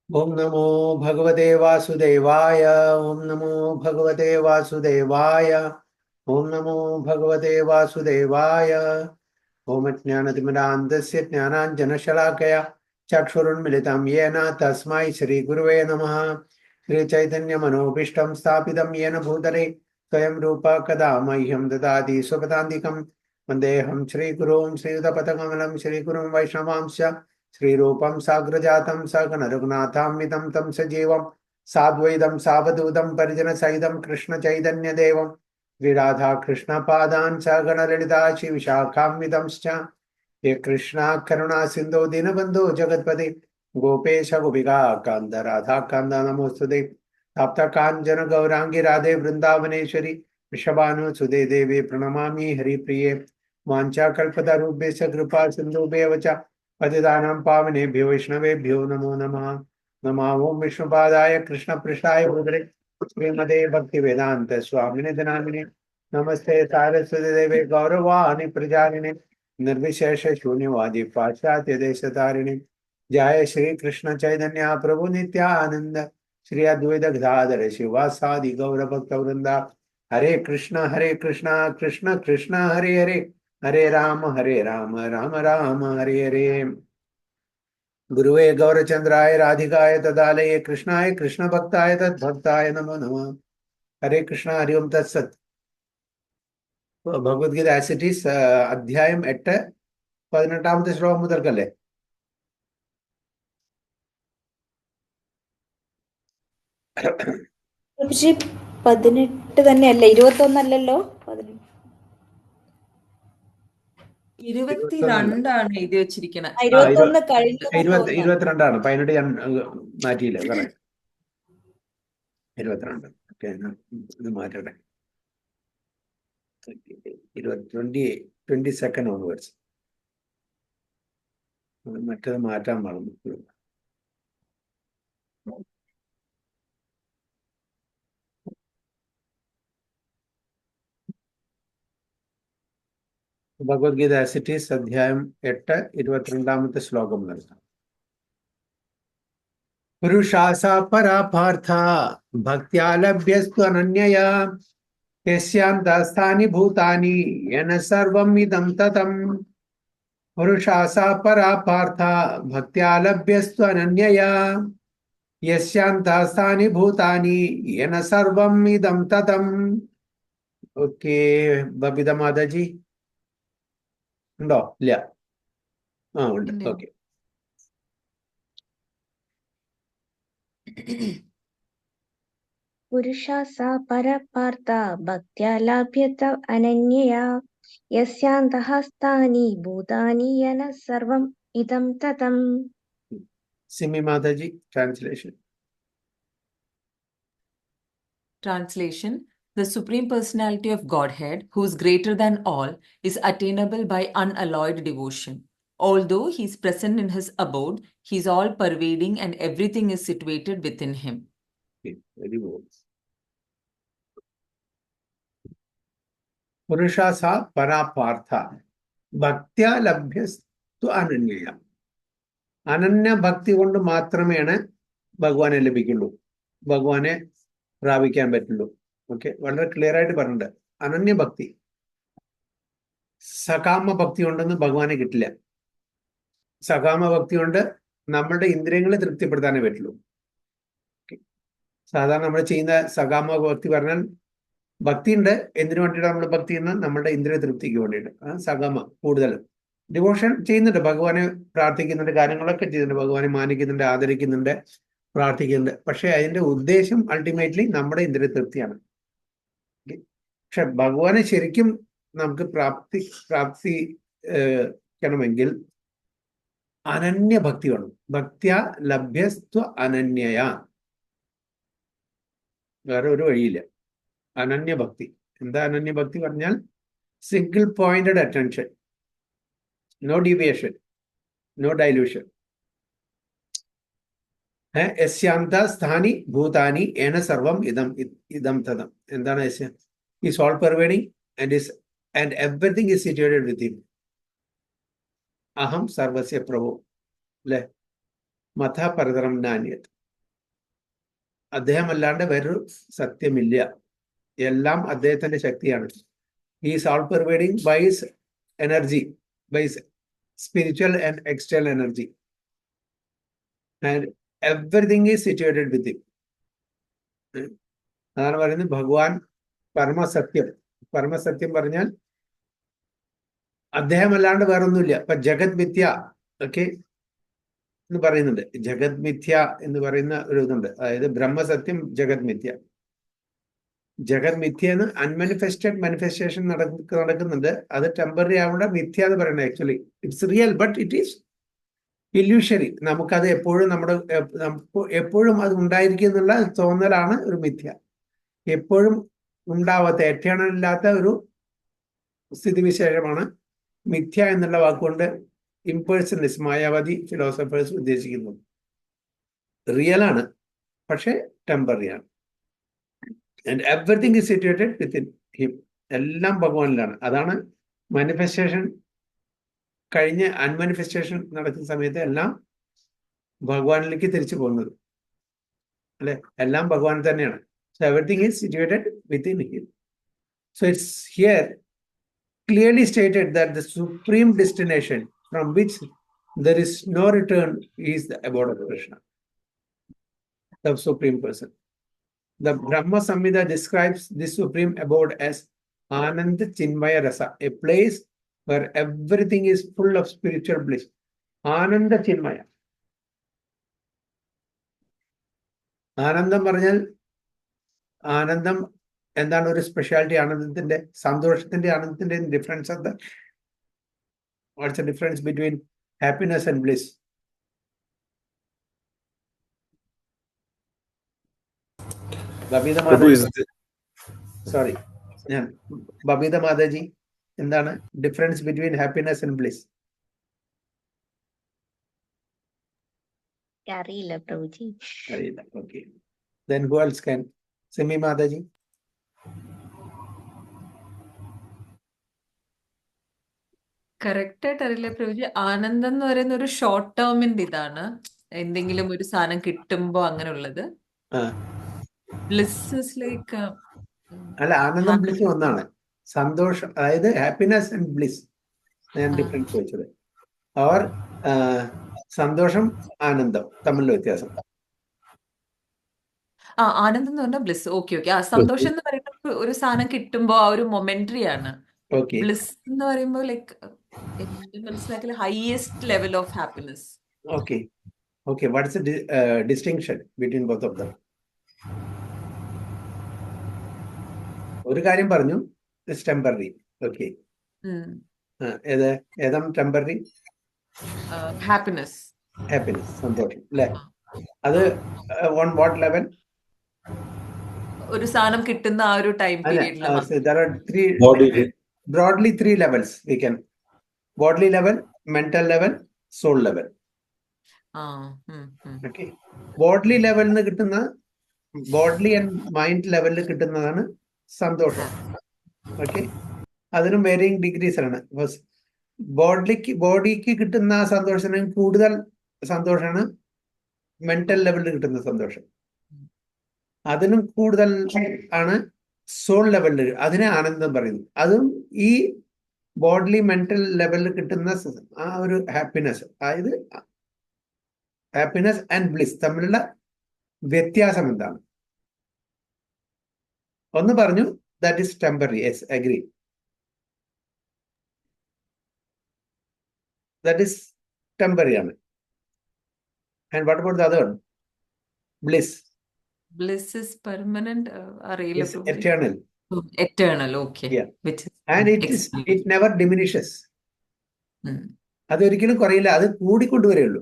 Om Namo Bhagavate Vasudevaya. Om Namo Bhagavate Vasudevaya. Om Namo Bhagavate Vasudevaya. Om Jnanatimirandasya Jnananjanashalakaya Chakshurunmilitam Yena Tasmai Shri Guruve Namaha. Shri Chaitanya Manobishtam Sthapitam Yena Bhutale Swayam Rupa Kada Mahyam Dadati Swapatandikam Vandeham Shri Gurum Shri Udapatakalam Shri Gurum Vaishnavamsya Shri Rupam Sagrajatam Sagana Raghunatham Tam Sajevam Sadvaidam Savadudam Parijana Saidam Krishna Chaitanya Devam Shri Radha Krishna Padan Sagana Lalita Shri Vishakhamidamscha Ye Krishna Karuna Sindhu Dinabandhu Jagatpati Gopesha Gopika Kanda Radha Kanda Namostude Tapta Kanjana Gaurangi Radhe Vrindavaneshwari Vishabhanu Sude Devi Pranamami Hari Priye Vancha Kalpata Rubesha Kripa Sindhu Bevacha Patidanam Pavanebhyo Vaishnavebhyo Namo Namaha Namo Om Vishnupadaya Krishna Prishthaya Bhudre Srimade Bhakti Vedanta Swamine Dhanamine Namaste Saraswati Deve Gauravani Prajarine Nirvishesha Shunyavadi Paschatya Desatarini Jaya Shri Krishna Chaitanya Prabhu Nityananda Shri Advaita Gadadhara Shivasadi Gaura Bhakta Vrinda Hare Krishna Krishna Krishna Hare Hare Hare Rama Rama Rama Hare Hare Guruve Gaurachandraya Radhikaya Tadalaya Krishnaya Krishna Bhaktaya Tad Bhaktaya Namo Namo Hare Krishna Hare Om Tat Sat Bhagavad Gita as it is അധ്യായം 8 18ാമത്തെ ശ്ലോകം മുതൽക്കല്ലേ? പക്ഷേ 18 തന്നെയല്ലേ, 21 22 എഴുതി വെച്ചിരിക്കുന്നത്. 21 കഴിഞ്ഞു 22 18 ഞാൻ മാറ്റിയില്ല. പറയാം 22. Okay, ഇത് മാറ്റട്ടെ. 22 ഓൺവേർഡ്സ്. മറ്റത് മാറ്റാൻ പാടുന്നു. ഭഗവത്ഗീത ആസ് ഇറ്റ് ഈസ് അധ്യായം 8 22ാമത്തെ ശ്ലോകം നൽകാം. പുരുഷാസാ പരാപാർത്ഥ ഭക്ത്യാ ലഭ്യസ്തു അനന്യയാ യസ്യാന്തസ്ഥാനി ഭൂതാനി യേന സർവം ഇദം തതം. പുരുഷാസാ പരാപാർത്ഥ ഭക്ത്യാ ലഭ്യസ്തു അനന്യയാ യസ്യാന്തസ്ഥാനി ഭൂതാനി യേന സർവം ഇദം തതം. ഓക്കെ, ബബിത മാതാജി ഉണ്ടോ? ഇല്ല. ഉണ്ട്. ഓക്കെ. പുരുഷാ സാ പരപാർത്ഥ ഭക്ത്യാ ലഭ്യത അനന്യയാ യസ്യാന്തഃസ്ഥാനി ഭൂതാനി യേന സർവം ഇദം തതം. Simi Mataji, translation. Translation: The Supreme Personality of Godhead, who is greater than all, is attainable by unalloyed devotion. Although he is present in his abode, he is all-pervading and everything is situated within him. Very good. Purusha sa parapartha bhaktya labhyastu ananyaya. Ananya ഭക്തി കൊണ്ട് മാത്രമേയാണ് ഭഗവാനെ ലഭിക്കുള്ളൂ, ഭഗവാനെ പ്രാപിക്കാൻ പറ്റുള്ളൂ. Okay, വളരെ clear ആയിട്ട് പറഞ്ഞിട്ടുണ്ട്. അനന്യഭക്തി, സകാമ ഭക്തി കൊണ്ടൊന്നും ഭഗവാനെ കിട്ടില്ല. സകാമ ഭക്തി കൊണ്ട് നമ്മളുടെ ഇന്ദ്രിയങ്ങളെ തൃപ്തിപ്പെടുത്താനേ പറ്റുള്ളൂ. സാധാരണ നമ്മൾ ചെയ്യുന്ന സകാമ ഭക്തി പറഞ്ഞാൽ ഭക്തി ഉണ്ട്, എന്തിനു വേണ്ടിയിട്ട് നമ്മൾ ഭക്തി ചെയ്യുന്നത്? നമ്മളുടെ ഇന്ദ്രിയ തൃപ്തിക്ക് വേണ്ടിയിട്ട്. സകാമ കൂടുതലും ഡിവോഷൻ ചെയ്യുന്നുണ്ട്, ഭഗവാനെ പ്രാർത്ഥിക്കുന്നുണ്ട്, കാര്യങ്ങളൊക്കെ ചെയ്യുന്നുണ്ട്, ഭഗവാനെ മാനിക്കുന്നുണ്ട്, ആദരിക്കുന്നുണ്ട്, പ്രാർത്ഥിക്കുന്നുണ്ട്. പക്ഷെ അതിന്റെ ഉദ്ദേശം അൾട്ടിമേറ്റ്ലി നമ്മുടെ ഇന്ദ്രിയ തൃപ്തിയാണ്. പക്ഷെ ഭഗവാനെ ശരിക്കും നമുക്ക് പ്രാപ്തിക്കണമെങ്കിൽ അനന്യഭക്തി വേണം. ഭക്ത്യ ലഭ്യസ്ത്വ അനന്യയ. വേറെ ഒരു വഴിയില്ല. അനന്യഭക്തി. എന്താ അനന്യഭക്തി പറഞ്ഞാൽ? Single pointed attention, no deviation, no dilution. യസ്യാന്ത സ്ഥാനി ഭൂതാനി ഏന സർവം ഇദം തതം. എന്താണ് യസ്യ? Is all pervading and everything is situated with him. അഹം സർവസ്യ പ്രഭു. അല്ലെ? മഥ പരതരം നാന്യത്. അദ്ദേഹം അല്ലാണ്ട് വേറൊരു സത്യമില്ല. എല്ലാം അദ്ദേഹത്തിന്റെ ശക്തിയാണ്. Is all pervading by his energy, by spiritual and external energy, and everything is situated with him. അതാണ് പറയുന്നത് ഭഗവാൻ പരമസത്യം. പരമസത്യം പറഞ്ഞാൽ അദ്ദേഹം അല്ലാണ്ട് വേറൊന്നുമില്ല. ഇപ്പൊ ജഗത് മിഥ്യ ഒക്കെ എന്ന് പറയുന്നുണ്ട്. ജഗത് മിഥ്യ എന്ന് പറയുന്ന ഒരു ഇതുണ്ട്. അതായത് ബ്രഹ്മസത്യം, ജഗത് മിഥ്യ. ജഗത് മിഥ്യ എന്ന് അൺമാനിഫെസ്റ്റഡ് മാനിഫെസ്റ്റേഷൻ നടക്കുന്നുണ്ട്. അത് ടെമ്പററി ആവേണ്ട മിഥ്യ എന്ന് പറയുന്നത് actually it's real, but it is illusory. നമുക്കത് എപ്പോഴും എപ്പോഴും അത് ഉണ്ടായിരിക്കും എന്നുള്ള തോന്നലാണ് ഒരു മിഥ്യ. എപ്പോഴും ഉണ്ടാവാത്ത, എറ്റേണൽ ഇല്ലാത്ത ഒരു സ്ഥിതിവിശേഷമാണ് മിഥ്യ എന്നുള്ള വാക്കുകൊണ്ട് ഇംപേഴ്സണലിസ്റ്റ് മായാവാദി ഫിലോസഫേഴ്സ് ഉദ്ദേശിക്കുന്നത്. റിയൽ ആണ്, പക്ഷെ ടെമ്പററി ആണ്. And everything is situated within him. എല്ലാം ഭഗവാനിലാണ്. അതാണ് മാനിഫെസ്റ്റേഷൻ കഴിഞ്ഞ് അൺമാനിഫെസ്റ്റേഷൻ നടക്കുന്ന സമയത്ത് എല്ലാം ഭഗവാനിലേക്ക് തിരിച്ചു പോകുന്നത്, അല്ലെ? എല്ലാം ഭഗവാൻ തന്നെയാണ്. So everything is situated within him. So it's here clearly stated that the supreme destination from which there is no return is the abode of Krishna, the supreme person. The Brahma Samhita describes this supreme abode as Ananda Chinmaya Rasa, a place where everything is full of spiritual bliss. Ananda Chinmaya. ആനന്ദം പറഞ്ഞാൽ ആനന്ദം എന്താണ്? ഒരു speciality. ആനന്ദത്തിന്റെ, സന്തോഷത്തിന്റെ, ആനന്ദത്തിന്റെ difference എന്താ? What's the difference between happiness and bliss? Babitha Mataji, sorry, Babitha Mataji, എന്താണ് difference between happiness and bliss? അറിയില്ല പ്രഭുജി. അറിയില്ല. Okay, then who else can? Simi Mataji. Correct ആയിട്ട് അറിയില്ല പ്രഭുജി. ആനന്ദം എന്ന് പറയുന്ന ഒരു ഷോർട്ട് ടേമിന്റെ ഇതാണ്, എന്തെങ്കിലും ഒരു സാധനം കിട്ടുമ്പോ അങ്ങനെയുള്ളത്. ബ്ലിസ് ലൈക്ക്, അല്ല, ആനന്ദം ബ്ലിസ് ഒന്നാണ്. സന്തോഷം, അതായത് ഹാപ്പിനെസ് ആൻഡ് ബ്ലിസ് ഞാൻ ഡിഫറൻസ് വെച്ചത്. അവർ സന്തോഷം ആനന്ദം തമ്മിലുള്ള വ്യത്യാസം. ആനന്ദം എന്ന് പറഞ്ഞാൽ ബ്ലിസ്. Okay okay. സന്തോഷം എന്ന് പറയുന്നത് ഒരു സാധനം കിട്ടുമ്പോ ആ ഒരു മൊമെന്ററി ആണ്. ബ്ലിസ് എന്ന് പറയുമ്പോൾ ലൈക്ക് മനസ്സിലാക്കിയ highest level of happiness. Okay okay. Watts the distinction between both of them? ഒരു കാര്യം പറഞ്ഞു, ഇറ്റ്സ് ടെമ്പററി. ഓക്കെ, ഏതാ ടെമ്പററി? ഹാപ്പിനെസ്. ഹാപ്പിനെസ്, സന്തോഷം, അല്ലേ? അത് ഓൺ വാട്ട് ലെവൽ? ഒരു സാധനം കിട്ടുന്ന ആ ഒരു time പീരിയഡിൽ. There are broadly three levels. We can bodily level, mental level, soul level. Okay, bodily level ന്ന് കിട്ടുന്ന, ബോഡി ആൻഡ് മൈൻഡ് ലെവലിൽ കിട്ടുന്നതാണ് സന്തോഷം. ഓക്കെ, അതിനും വേരിയിങ് ഡിഗ്രീസ് ആണ്. ബോഡിക്ക് കിട്ടുന്ന സന്തോഷത്തിന് കൂടുതൽ സന്തോഷമാണ് മെന്റൽ ലെവലിൽ കിട്ടുന്ന സന്തോഷം. അതിനും കൂടുതൽ ആണ് സോൾ ലെവലിൽ, അതിനെ ആനന്ദം പറയുന്നു. അതും ഈ ബോഡി മെന്റൽ ലെവലിൽ കിട്ടുന്ന ആ ഒരു ഹാപ്പിനെസ്, അതായത് ഹാപ്പിനെസ് ആൻഡ് ബ്ലിസ് തമ്മിലുള്ള വ്യത്യാസം എന്താണ്? ഒന്ന് പറഞ്ഞു, that is temporary. Yes, agree. That is temporary ആണ്. And what about the other one? Bliss. Bliss is permanent. Yes, eternal. Eternal, okay. Yeah. And it never diminishes. അതൊരിക്കലും കുറയില്ല, അത് കൂടിക്കൊണ്ടുവരേയുള്ളൂ.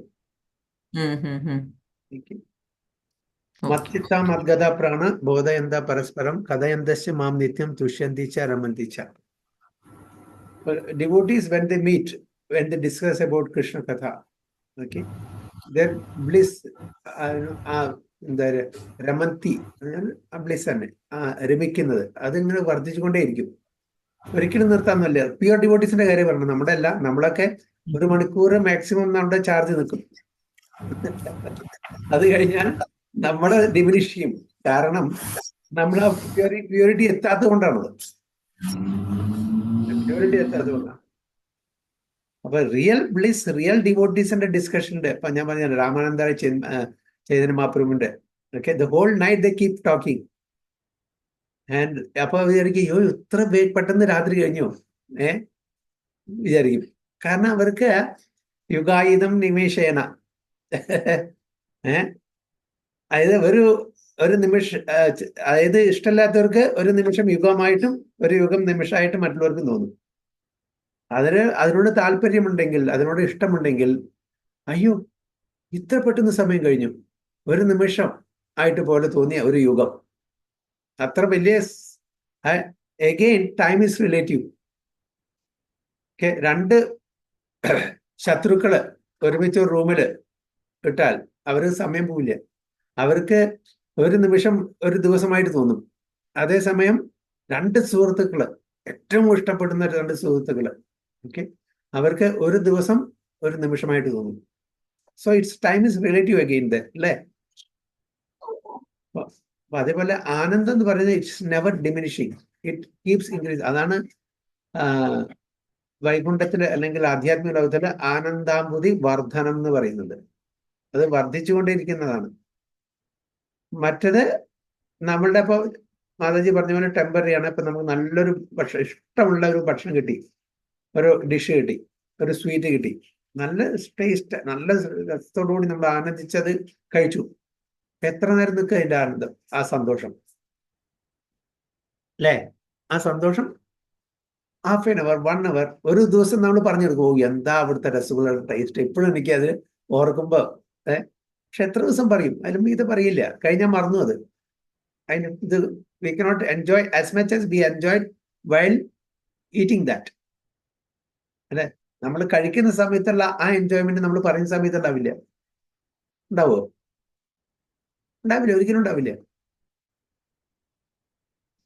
മത്തിത്ത മദ്ഗത പ്രാണ ബോധയന്ത പരസ്പരം കഥയന്തശ്ച മാം നിത്യം തുഷ്യന്തി ച രമന്തി ച. Devotees, when they meet, when they discuss about Krishna Katha, okay, their bliss, എന്താ രമന്തി, bliss തന്നെ, രമിക്കുന്നത്, അതിങ്ങനെ വർദ്ധിച്ചുകൊണ്ടേയിരിക്കും. ഒരിക്കലും നിർത്താന്നല്ല. പ്യുവർ ഡിവോട്ടീസിന്റെ കാര്യം പറഞ്ഞു. നമ്മുടെ അല്ല, നമ്മളൊക്കെ 1 മണിക്കൂർ മാക്സിമം നമ്മുടെ ചാർജ് നിൽക്കും. അത് കഴിഞ്ഞാൽ നമ്മളെ ഡിമിനിഷ് ചെയ്യും. കാരണം നമ്മൾ ആ പ്യൂരിറ്റി എത്താത്തത് കൊണ്ടാണത്. പ്യൂരിറ്റി എത്താത്തത് കൊണ്ടാണ്. അപ്പൊ റിയൽ ബ്ലിസ്, റിയൽ ഡിവോട്ടീസിന്റെ ഡിസ്കഷന്റെ ഇപ്പൊ ഞാൻ പറഞ്ഞ രാമാനന്ദ ചൈതന്യ മഹാപ്രഭുവിന്റെ okay, the whole night the keep talking. And അപ്പൊ വിചാരിക്കും, അയ്യോ ഇത്ര പെട്ടെന്ന് രാത്രി കഴിഞ്ഞോ വിചാരിക്കും. കാരണം അവർക്ക് യുഗായുധം നിമേഷേന അതായത് ഒരു നിമിഷം, അതായത് ഇഷ്ടമില്ലാത്തവർക്ക് ഒരു നിമിഷം യുഗമായിട്ടും ഒരു യുഗം നിമിഷമായിട്ടും മറ്റുള്ളവർക്ക് തോന്നും. അതിനോട് താല്പര്യമുണ്ടെങ്കിൽ, അതിനോട് ഇഷ്ടമുണ്ടെങ്കിൽ, അയ്യോ ഇത്ര പെട്ടെന്ന് സമയം കഴിഞ്ഞു, ഒരു നിമിഷം ആയിട്ട് പോലെ തോന്നിയ ഒരു യുഗം. അത്ര വലിയ അഗെയിൻ ടൈം ഈസ് റിലേറ്റീവ്. രണ്ട് ശത്രുക്കള് ഒരുമിച്ച് ഒരു റൂമില് ഇട്ടാൽ അവർക്ക് സമയം പോവില്ല. അവർക്ക് ഒരു നിമിഷം ഒരു ദിവസമായിട്ട് തോന്നും. അതേസമയം രണ്ട് സുഹൃത്തുക്കള്, ഏറ്റവും ഇഷ്ടപ്പെടുന്ന രണ്ട് സുഹൃത്തുക്കള് ഓക്കെ, അവർക്ക് ഒരു ദിവസം ഒരു നിമിഷമായിട്ട് തോന്നും. So it's time is relative again the അല്ലേ. അപ്പൊ അതേപോലെ ആനന്ദം എന്ന് പറയുന്നത് it's never diminishing, it keeps increase. അതാണ് വൈകുണ്ഠത്തില് അല്ലെങ്കിൽ ആധ്യാത്മിക ലോകത്തില് ആനന്ദാംബുതി വർധനം എന്ന് പറയുന്നത്. അത് വർദ്ധിച്ചുകൊണ്ടിരിക്കുന്നതാണ്. മറ്റത് നമ്മളുടെ ഇപ്പൊ മാതാജി പറഞ്ഞ പോലെ ടെമ്പററി ആണ്. ഇപ്പൊ നമുക്ക് നല്ലൊരു ഭക്ഷണം, ഇഷ്ടമുള്ള ഒരു ഭക്ഷണം കിട്ടി, ഒരു ഡിഷ് കിട്ടി, ഒരു സ്വീറ്റ് കിട്ടി, നല്ല ടേസ്റ്റ്, നല്ല രസത്തോടുകൂടി നമ്മൾ ആനന്ദിച്ചത് കഴിച്ചു. എത്ര നേരം നിൽക്കുക അതിന്റെ ആനന്ദം, ആ സന്തോഷം അല്ലേ. ആ സന്തോഷം ഹാഫ് ആൻ അവർ, 1 അവർ, ഒരു ദിവസം നമ്മൾ പറഞ്ഞെടുക്കും, ഓ എന്താ അവിടുത്തെ രസഗുളയുടെ ടേസ്റ്റ്, എപ്പോഴും എനിക്ക് അത് ഓർക്കുമ്പോ പക്ഷെ എത്ര ദിവസം പറയും, അതിലും ഇത് പറയില്ല, കഴിഞ്ഞാൽ മറന്നു അത്. അതിന് ഇത് we cannot enjoy as much as we enjoy while eating that അല്ലെ. നമ്മൾ കഴിക്കുന്ന സമയത്തുള്ള ആ എൻജോയ്മെന്റ് നമ്മൾ പറയുന്ന സമയത്ത് ഉണ്ടാവില്ല. ഉണ്ടാവോ? ഉണ്ടാവില്ല, ഒരിക്കലും ഉണ്ടാവില്ല.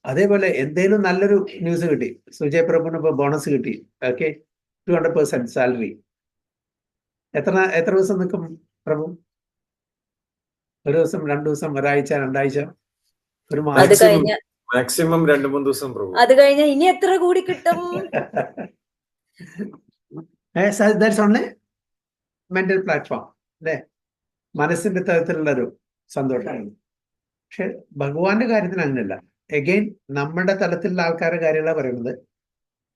അതേപോലെ എന്തേലും നല്ലൊരു ന്യൂസ് കിട്ടി, സുജയ് പ്രഭുവിന് ഇപ്പൊ ബോണസ് കിട്ടി, ഓക്കെ, 200% സാലറി. എത്ര ദിവസം നിൽക്കും പ്രഭു? ഒരു ദിവസം, 2 ദിവസം, ഒരാഴ്ച, 2 ആഴ്ച, ഒരു മാസം, മാക്സിമം 2-3 ദിവസം പ്രഭു. അത് കഴിഞ്ഞ ഇനി എത്ര കൂടി കിട്ടും? ദാറ്റ്സ് ഓൺലി മെന്റൽ പ്ലാറ്റ്ഫോം അല്ലേ, മനസ്സിന്റെ തരത്തിലുള്ള ഒരു സന്തോഷമാണ്. പക്ഷെ ഭഗവാന്റെ കാര്യത്തിന് അങ്ങനെയല്ല. എഗെയിൻ നമ്മളുടെ തലത്തിലുള്ള ആൾക്കാരുടെ കാര്യങ്ങളാണ് പറയുന്നത്.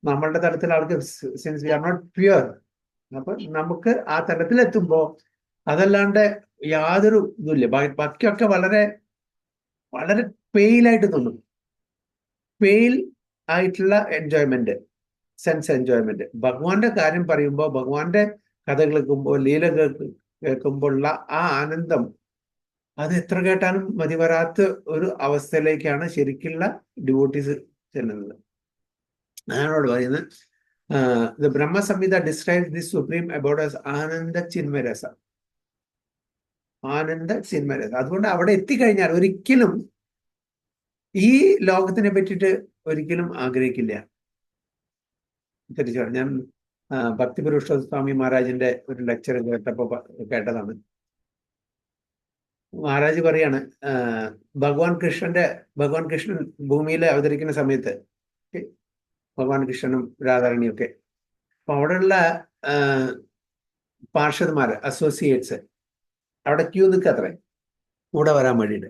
നമ്മളുടെ തലത്തിലുള്ള ആൾക്ക് since we are not pure, അപ്പൊ നമുക്ക് ആ തലത്തിലെത്തുമ്പോ അതല്ലാണ്ട് യാതൊരു ഇതുമില്ല. ബാക്കിയൊക്കെ വളരെ വളരെ പെയിലായിട്ട് തോന്നും. പെയിൽ ആയിട്ടുള്ള എൻജോയ്മെന്റ്, സെൻസ് എൻജോയ്മെന്റ്. ഭഗവാന്റെ കാര്യം പറയുമ്പോൾ, ഭഗവാന്റെ കഥ കേൾക്കുമ്പോൾ, ലീല കേൾക്കുമ്പോഴുള്ള ആ ആനന്ദം, അത് എത്ര കേട്ടാലും മതി വരാത്ത ഒരു അവസ്ഥയിലേക്കാണ് ശരിക്കുള്ള ഡിവോട്ടീസ് ചെല്ലുന്നത്. അതാണ് പറയുന്നത്, the Brahma Samhita describes this supreme about as ആനന്ദ ചിന്മയരസ. ആനന്ദ ചിന്മയരസ. അതുകൊണ്ട് അവിടെ എത്തിക്കഴിഞ്ഞാൽ ഒരിക്കലും ഈ ലോകത്തിനെ പറ്റിയിട്ട് ഒരിക്കലും ആഗ്രഹിക്കില്ല. തിരിച്ചു ഞാൻ ഭക്തിപുരുഷ സ്വാമി മഹാരാജിന്റെ ഒരു ലെക്ചർ കേട്ടതാണ്. മഹാരാജ് പറയാണ്, ഭഗവാൻ കൃഷ്ണൻ ഭൂമിയിൽ അവതരിക്കുന്ന സമയത്ത്, ഭഗവാൻ കൃഷ്ണനും രാധാരണിയും ഒക്കെ, അപ്പൊ അവിടെയുള്ള പാർഷദന്മാര്, അസോസിയേറ്റ്സ് അവിടെ ക്യൂ നിൽക്കത്രേ കൂടെ വരാൻ വേണ്ടിയിട്ട്.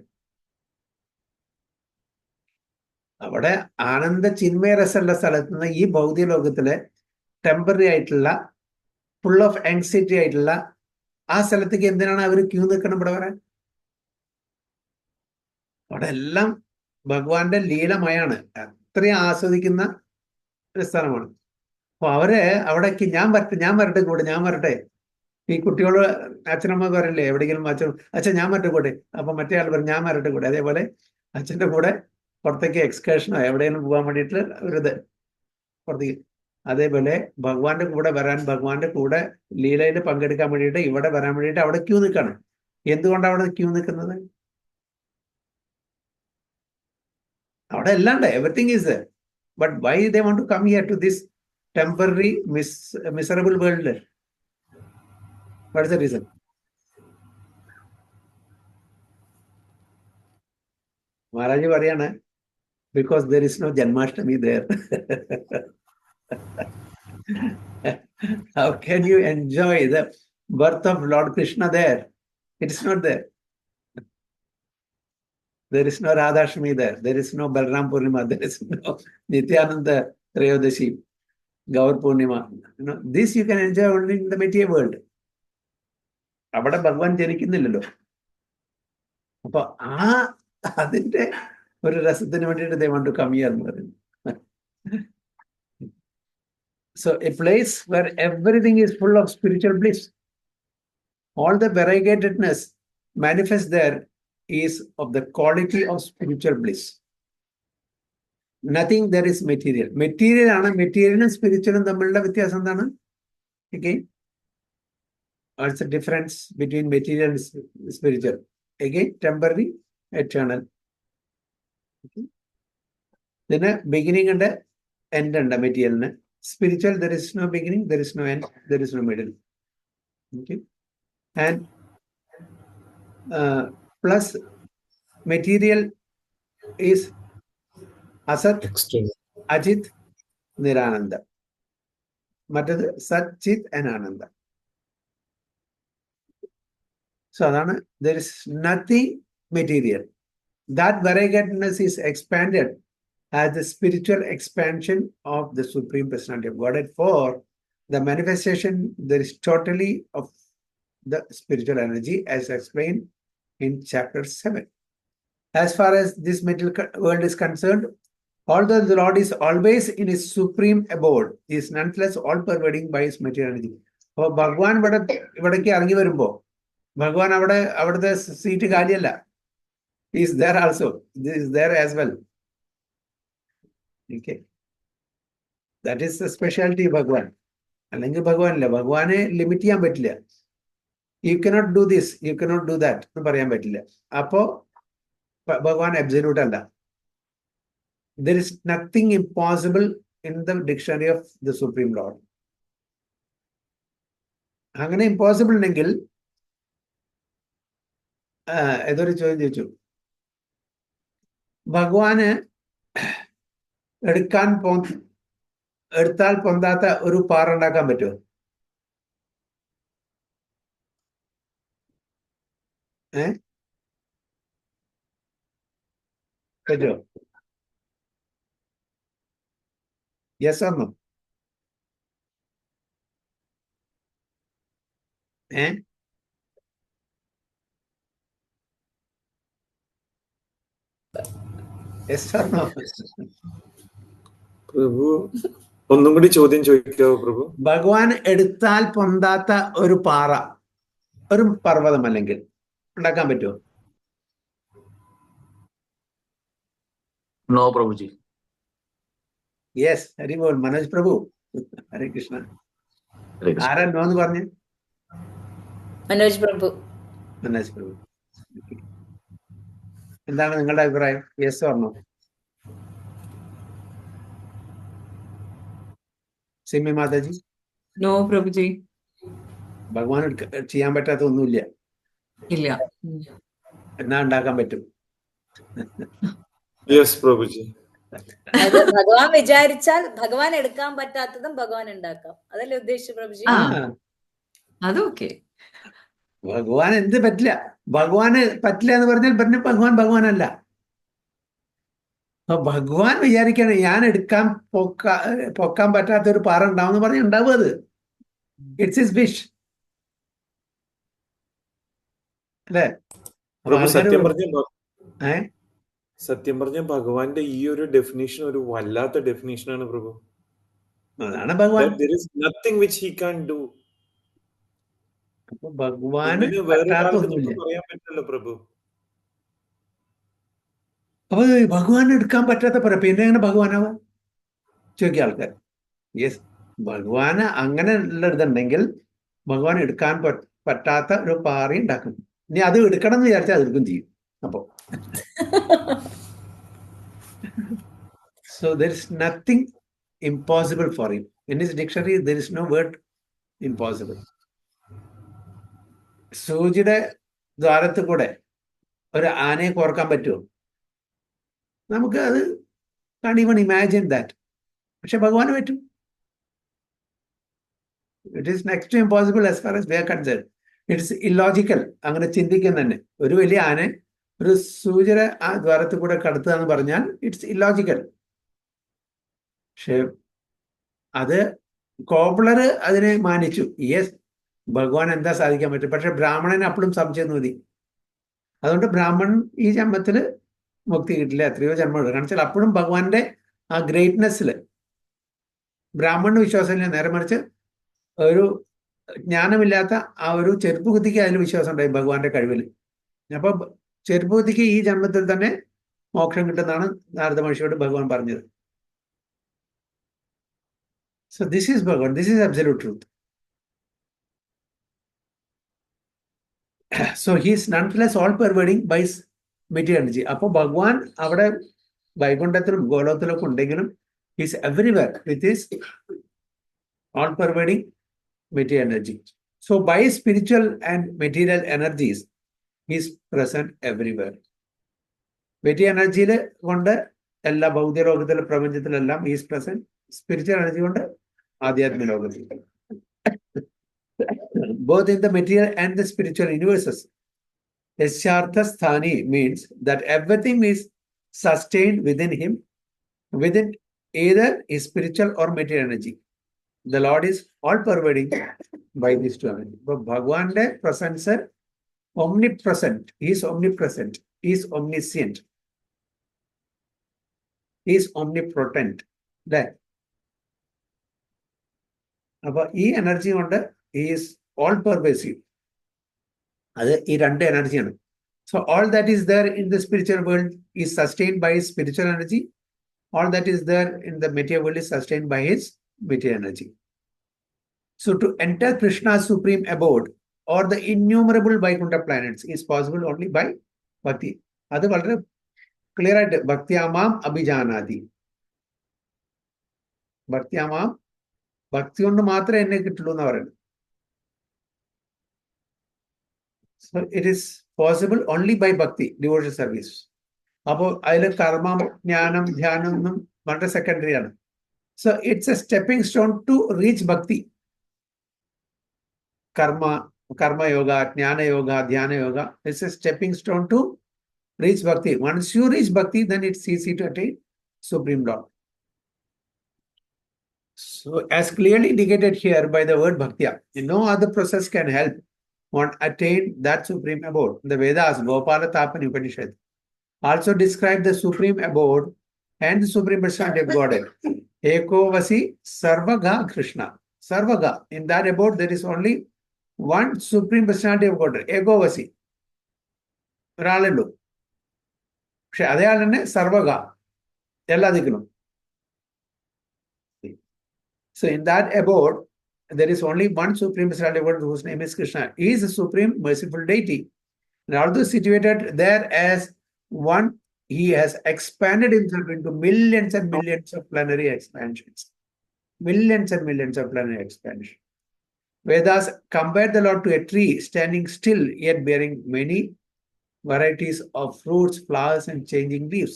അവിടെ ആനന്ദ ചിന്മയ രസമുള്ള സ്ഥലത്ത് നിന്ന് ഈ ഭൗതിക ലോകത്തിലെ ടെമ്പററി ആയിട്ടുള്ള ഫുൾ ഓഫ് ആങ്സൈറ്റി ആയിട്ടുള്ള ആ സ്ഥലത്തേക്ക് എന്തിനാണ് അവർ ക്യൂ നിൽക്കണം ഇവിടെ വരാൻ? അവിടെ എല്ലാം ഭഗവാന്റെ ലീലമയാണ്, അത്രയും ആസ്വദിക്കുന്ന ഒരു സ്ഥലമാണ്. അപ്പൊ അവിടേക്ക് ഞാൻ വരട്ടെ. ഈ കുട്ടികള് അച്ഛനമ്മ പറയില്ലേ എവിടെയെങ്കിലും, അച്ഛൻ ഞാൻ വരട്ടെ കൂടെ, അപ്പൊ മറ്റേ ആൾ പറയും ഞാൻ വരട്ടെ കൂടെ. അതേപോലെ അച്ഛൻ്റെ കൂടെ പുറത്തേക്ക് എക്സ്കർഷനോ എവിടെയെങ്കിലും പോകാൻ വേണ്ടിയിട്ട് ഒരിത് പുറത്തേക്ക്. അതേപോലെ ഭഗവാന്റെ കൂടെ വരാൻ, ഭഗവാന്റെ കൂടെ ലീലയിൽ പങ്കെടുക്കാൻ വേണ്ടിയിട്ട് ഇവിടെ വരാൻ വേണ്ടിയിട്ട് അവിടെ ക്യൂ നിൽക്കണം. എന്തുകൊണ്ടാണ് അവിടെ ക്യൂ നിൽക്കുന്നത്? അവിടെ എല്ലാം ഉണ്ട്, everything is there. But why they want to come here to this temporary miserable world? What is the reason? Maharaj പറയാണ്, because there is no Janmashtami there. How can you enjoy the birth of Lord Krishna there? It is not there. There is no Radhashtami there. There is no Balram Purnima. There is no Nityananda Trayodasi, Gaur Purnima. This you can enjoy only in the material world. അവിടെ ഭഗവാൻ ജനിക്കുന്നില്ലല്ലോ. അപ്പൊ അതിന്റെ ഒരു രസത്തിന് വേണ്ടിയിട്ട് they want to come here എന്ന് പറയുന്നു. So a place where everything is full of spiritual bliss, all the variegatedness manifest there is of the quality of spiritual bliss. Nothing there is material. Material ആണ്, മെറ്റീരിയലും സ്പിരിച്വലും തമ്മിലുള്ള വ്യത്യാസം എന്താണ്? Again, what's the difference between material and spiritual? Again, temporary, eternal. Okay. Then beginning and end and material. Spiritual, there is no beginning, there is no end, there is no middle. Okay. And plus material is Asat, Extreme. Ajit, Nirananda. Mattadu Sat, Chit and Ananda. So there is nothing material. That variegatedness is expanded as the spiritual expansion of the Supreme Personality of Godhead. For the manifestation, there is totally of the spiritual energy as explained in chapter 7. As far as this material world is concerned, although the Lord is always in his supreme abode, he is nonetheless all-pervading by his material energy. അപ്പോൾ ഭഗവാൻ ഇവിടേക്ക് ഇറങ്ങി വരുമ്പോ ഭഗവാൻ അവിടുത്തെ seat കാലിയല്ല. He is there also. This is there as well. Okay. That is the specialty of Bhagwan. അല്ലെങ്കിൽ ഭഗവാനില്ല, ഭഗവാനെ limit ചെയ്യാൻ പറ്റില്ല. You cannot do this, you cannot do that എന്ന് പറയാൻ പറ്റില്ല. അപ്പോ ഭഗവാൻ അബ്സല്യൂട്ട് അല്ല. There is nothing impossible in the dictionary of the Supreme Lord. അങ്ങനെ ഇമ്പോസിബിൾ ഉണ്ടെങ്കിൽ ഏതൊരു ചോദ്യം ചോദിച്ചു, ഭഗവാന് എടുത്താൽ പൊന്താത്ത ഒരു പാറ ഉണ്ടാക്കാൻ പറ്റുമോ? പറ്റുമോ? Yes or no? Yes or no? Prabhu ഒന്നും കൂടി ചോദ്യം ചോദിക്കാവോ പ്രഭു? ഭഗവാൻ എടുത്താൽ പൊന്താത്ത ഒരു പാറ, ഒരു പർവ്വതം അല്ലെങ്കിൽ ഉണ്ടാക്കാൻ പറ്റുമോ? നോ പ്രഭുജി. യെസ്, ഹരി ബോൾ. മനോജ് പ്രഭു, ഹരേ കൃഷ്ണ. ആരാ നോ എന്ന് പറഞ്ഞു? മനോജ് പ്രഭു. മനോജ് പ്രഭു. എന്താണ് നിങ്ങളുടെ അഭിപ്രായം? Yes or no? Simi Mataji? No, Prabhuji. ഭഗവാൻ ചെയ്യാൻ പറ്റാത്ത ഒന്നുമില്ല. ഇല്ല. എന്നാ ഉണ്ടാക്കാൻ പറ്റും? യെസ് പ്രഭുജി. അത് ഭഗവാൻ വിചാരിച്ചാൽ ഭഗവാൻ എടുക്കാൻ പറ്റാത്തതും ഭഗവാൻ ഉണ്ടാക്കാം. അതല്ലേ ഉദ്ദേശിച്ചു പ്രഭുജി? അതൊക്കെ ഭഗവാൻ എന്ത് പറ്റില്ല? ഭഗവാന് പറ്റില്ല എന്ന് പറഞ്ഞാൽ ഭഗവാൻ ഭഗവാനല്ല. അപ്പൊ ഭഗവാൻ വിചാരിക്കണം ഞാൻ പൊക്കാൻ പറ്റാത്ത ഒരു പാറ ഉണ്ടാവും എന്ന് പറഞ്ഞാൽ ഉണ്ടാവും. അത് ഇറ്റ്സ് ഹിസ് വിഷ് അല്ലേ? പ്രഭു സത്യം പറഞ്ഞ ഭഗവാന്റെ ഈ ഒരു ഡെഫിനിഷൻ ഒരു വല്ലാത്ത ഡെഫിനിഷനാണ് പ്രഭു. അതാണ് ഭഗവാൻ. There is nothing which he can't do. ഭഗവാന് പറ്റാത്തൊന്നുമില്ല. പറയാൻ പറ്റില്ല പ്രഭു. അപ്പൊ ഭഗവാൻ എടുക്കാൻ പറ്റാത്ത പറ പിന്നെ എങ്ങനെ ഭഗവാനാവാ ചോദിക്കുക ആൾക്കാർ. യെസ്, ഭഗവാന് അങ്ങനെ ഉള്ള ഇതുണ്ടെങ്കിൽ ഭഗവാൻ എടുക്കാൻ പറ്റാത്ത ഒരു പാറ ഉണ്ടാക്കും. ഇനി അത് എടുക്കണം എന്ന് വിചാരിച്ചാൽ അത് എടുക്കും ചെയ്യും. അപ്പോ so there is nothing impossible for him. In his dictionary there is no word impossible. സൂചിയുടെ ദ്വാരത്തിൽ കൂടെ ഒരു ആനയെ കോർക്കാൻ പറ്റുമോ? നമുക്ക് അത് can't even imagine that. പക്ഷെ ഭഗവാന് പറ്റും. It is next to impossible as far as we are concerned. It's illogical. അങ്ങനെ ചിന്തിക്കുന്ന തന്നെ ഒരു വലിയ ആനെ ഒരു സൂചന ആ ദ്വാരത്തിൽ കൂടെ കടത്തുക എന്ന് പറഞ്ഞാൽ ഇറ്റ്സ് ഇല്ലോജിക്കൽ. പക്ഷെ അത് കോബ്ലർ അതിനെ മാനിച്ചു. യെസ്, ഭഗവാൻ എന്താ സാധിക്കാൻ പറ്റും. പക്ഷെ ബ്രാഹ്മണന് അപ്പോഴും സംശയം തോന്നി. അതുകൊണ്ട് ബ്രാഹ്മണൻ ഈ ജന്മത്തിൽ മുക്തി കിട്ടില്ല, എത്രയോ ജന്മമുണ്ട്. കാരണം വെച്ചാൽ അപ്പോഴും ഭഗവാന്റെ ആ ഗ്രേറ്റ്നെസ്സിൽ ബ്രാഹ്മണന് വിശ്വാസമില്ല. നേരെ മറിച്ച് ഒരു ജ്ഞാനമില്ലാത്ത ആ ഒരു ചെരുപ്പ് കുത്തിക്ക് അതിൽ വിശ്വാസം ഉണ്ടായി ഭഗവാന്റെ കഴിവിൽ. അപ്പൊ ചെരുപ്പ് കുത്തിക്ക് ഈ ജന്മത്തിൽ തന്നെ മോക്ഷം കിട്ടുന്നതാണ് നാരദ മഹർഷിയോട് ഭഗവാൻ പറഞ്ഞത്. So this is Bhagavan, this is absolute truth. So he is nonetheless all pervading by his material energy. അപ്പോൾ ഭഗവാൻ അവിടെ വൈകുണ്ഠത്തിലും ഗോലോകത്തിലൊക്കെ ഉണ്ടെങ്കിലും he is everywhere with his all pervading material energy. So by spiritual and material energies, he is present everywhere. Material energy കൊണ്ട് എല്ലാ ഭൗതിക ലോകത്തിലെ പ്രപഞ്ചത്തിലെല്ലാം he is present. Spiritual energy കൊണ്ട് ആധ്യാത്മിക ലോകത്തിൽ. Both in the material and the spiritual universes. Yashartha Sthani means that everything is sustained within him, within either his spiritual or material energy. The Lord is all pervading by these two energies. But Bhagwan's presence is omnipresent. He is omnipresent. He is omniscient. He is omnipotent. Right? അപ്പോൾ ഈ energy കൊണ്ട് is all pervasive. അത് ഈ രണ്ട് എനർജിയാണ്. So all that is there in the spiritual world is sustained by his spiritual energy. All that is there in the material world is sustained by his material energy. So to enter Krishna's supreme abode or the innumerable Vaikuntha planets is possible only by bhakti. അത് വളരെ clear ആയിട്ട് ഭക്തിയാമാം അഭിജാനാതി. ഭക്തിയാമാം, ഭക്തി കൊണ്ട് മാത്രമേ എന്നെ കിട്ടുള്ളൂ എന്ന് പറയുന്നത്. So it is possible only by bhakti, devotional service. അപ്പോൾ അതിൽ കർമ്മം, ജ്ഞാനം, ധ്യാനം ഒന്നും വളരെ സെക്കൻഡറി ആണ്. So it's a stepping stone to reach bhakti. Karmayoga, jnanayoga, dhyanayoga, it's a stepping stone to reach bhakti. Once you reach bhakti, then it's easy to attain Supreme Lord. So, as clearly indicated here by the word bhaktya, no other process can help one attain that supreme abode. The Vedas, Gopala Tapani Upanishad, also describe the supreme abode and the supreme personality of Godhead. Eko Vasi Sarvaga Krishna. Sarvaga. In that abode, there is only one supreme personality of Godhead. Eko Vasi. ഒരാളുള്ളൂ. പക്ഷെ അതയാൾ തന്നെ സർവക, എല്ലാ ദിക്കിലും. So in that abode, there is only one supreme personality of God whose name is Krishna. He is a supreme merciful deity. And although situated there as one, he has expanded himself into millions and millions of plenary expansions. Millions and millions of plenary expansion. Vedas compare the Lord to a tree standing still yet bearing many varieties of fruits, flowers, and changing leaves.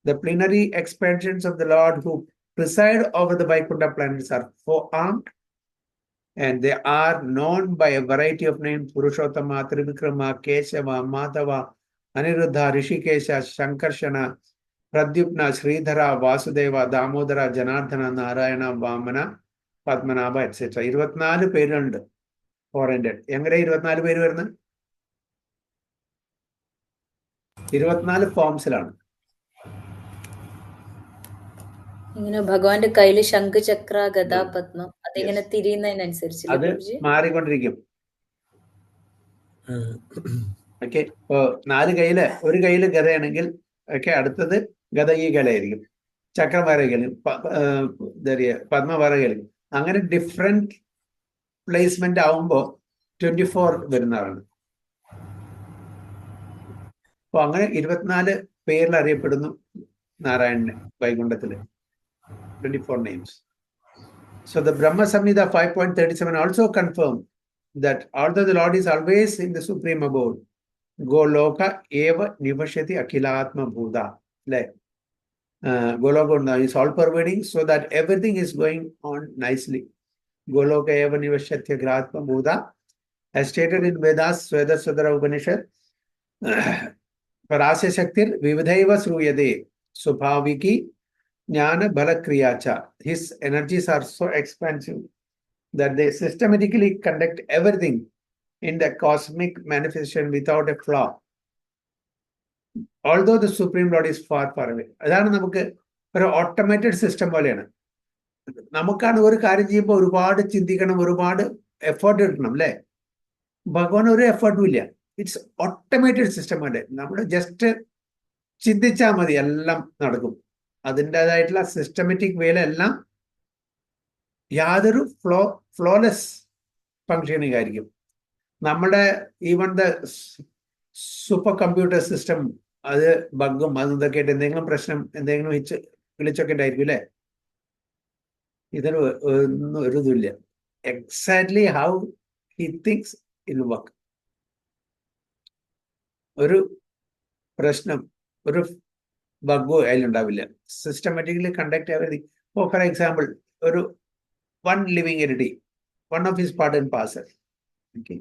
The plenary expansions of the Lord who preside over the Vaikuntha planets are four-armed, and they are known by a variety of names: Purushottama, Trivikrama, Keshava, Madhava, Aniruddha, Rishikesha, Shankarshana, Pradyupna, Sridhara, Vasudeva, Damodara, Janardhana, Narayana, Vamana, Padmanabha, etc. 24 പേരുണ്ട്. 400. എങ്ങനെ 24 പേര് വരുന്നത്? 24 ഫോംസിലാണ്. ഇങ്ങനെ ഭഗവാന്റെ കയ്യില് ശംഖ്, ചക്ര, ഗദ, പത്മം അതിങ്ങനെ തിരിയുന്നതിനനുസരിച്ച് അത് മാറിക്കൊണ്ടിരിക്കും. ഓക്കെ, ഇപ്പോ 4 കയ്യില്, ഒരു കയ്യില് ഗദയാണെങ്കിൽ ഒക്കെ അടുത്തത് ഗദ ഈ കലയായിരിക്കും. ചക്രം വേറെ കയ്യിലും, പത്മ വേറെ കയ്യിലും. അങ്ങനെ ഡിഫറെന്റ് പ്ലേസ്മെന്റ് ആവുമ്പോ 24 വരുന്നതാണ്. അപ്പൊ അങ്ങനെ 24 പേരിൽ അറിയപ്പെടുന്നു നാരായണനെ വൈകുണ്ഠത്തില്. 24 names. So the Brahma Samhita 5.37 also confirm that although the Lord is always in the supreme abode, Goloka eva nivashati akhilatma bhuta. Like Goloka is all pervading so that everything is going on nicely. Goloka eva nivashyatya gratma Buddha, as stated in Vedas, Sweda Sudara Upanishad, Parasya Shaktir Vividhaiva Sruyade, Subhaviki Jnana Balakriyacha. His energies are so expansive that they systematically conduct everything in the cosmic manifestation without a flaw. Although the Supreme Lord is far, far away. അതാണ് നമുക്ക് ഒരു automated system പോലെയാണ്. നമുക്കാണ് ഒരു കാര്യം ചെയ്യുമ്പോൾ ഒരുപാട് ചിന്തിക്കണം, ഒരുപാട് എഫേർട്ട് എടുക്കണം അല്ലേ? ഭഗവാൻ ഒരു എഫേർട്ടും ഇല്ല. ഇറ്റ്സ് ഓട്ടോമേറ്റഡ് സിസ്റ്റം അല്ലേ? നമ്മൾ ജസ്റ്റ് ചിന്തിച്ചാൽ മതി, എല്ലാം നടക്കും. അതിൻ്റെതായിട്ടുള്ള സിസ്റ്റമാറ്റിക് വേലെല്ലാം യാതൊരു ഫ്ലോലെസ് ഫങ്ഷനിങ് ആയിരിക്കും. നമ്മുടെ even the super computer system അത് ബഗ്ഗും അതൊക്കെ ആയിട്ട് എന്തെങ്കിലും പ്രശ്നം എന്തെങ്കിലും വിളിച്ചൊക്കെ ഉണ്ടായിരിക്കും അല്ലേ? ഇതിന് ഒന്നും ഒരു ഇതുമില്ല. Exactly how he things in work. ഒരു പ്രശ്നം, ഒരു ബഗ്ഗോ അതിലുണ്ടാവില്ല. Systematically conduct everything. For example, ഒരു one living entity, one of his part and parcel. Okay.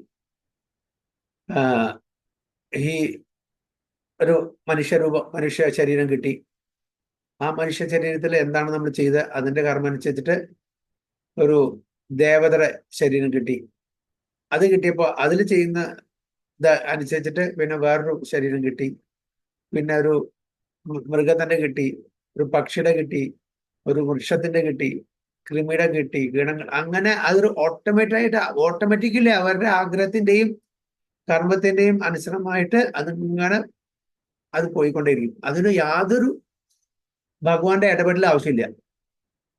He ഒരു മനുഷ്യ ശരീരം കിട്ടി. ആ മനുഷ്യ ശരീരത്തിൽ എന്താണ് നമ്മൾ ചെയ്ത് അതിന്റെ കർമ്മം അനുസരിച്ചിട്ട് ഒരു ദേവതയുടെ ശരീരം കിട്ടി. അത് കിട്ടിയപ്പോൾ അതിൽ ചെയ്യുന്ന അനുസരിച്ചിട്ട് പിന്നെ വേറൊരു ശരീരം കിട്ടി, പിന്നെ ഒരു മൃഗത്തിന്റെ കിട്ടി, ഒരു പക്ഷിയുടെ കിട്ടി, ഒരു വൃക്ഷത്തിന്റെ കിട്ടി, കൃമിയുടെ കിട്ടി, ഗണങ്ങൾ. അങ്ങനെ അതൊരു ഓട്ടോമാറ്റിക്കലി അവരുടെ ആഗ്രഹത്തിന്റെയും കർമ്മത്തിന്റെയും അനുസരണമായിട്ട് അതിങ്ങനെ അത് പോയിക്കൊണ്ടേയിരിക്കും. അതിന് യാതൊരു ഭഗവാന്റെ ഇടപെടൽ ആവശ്യമില്ല.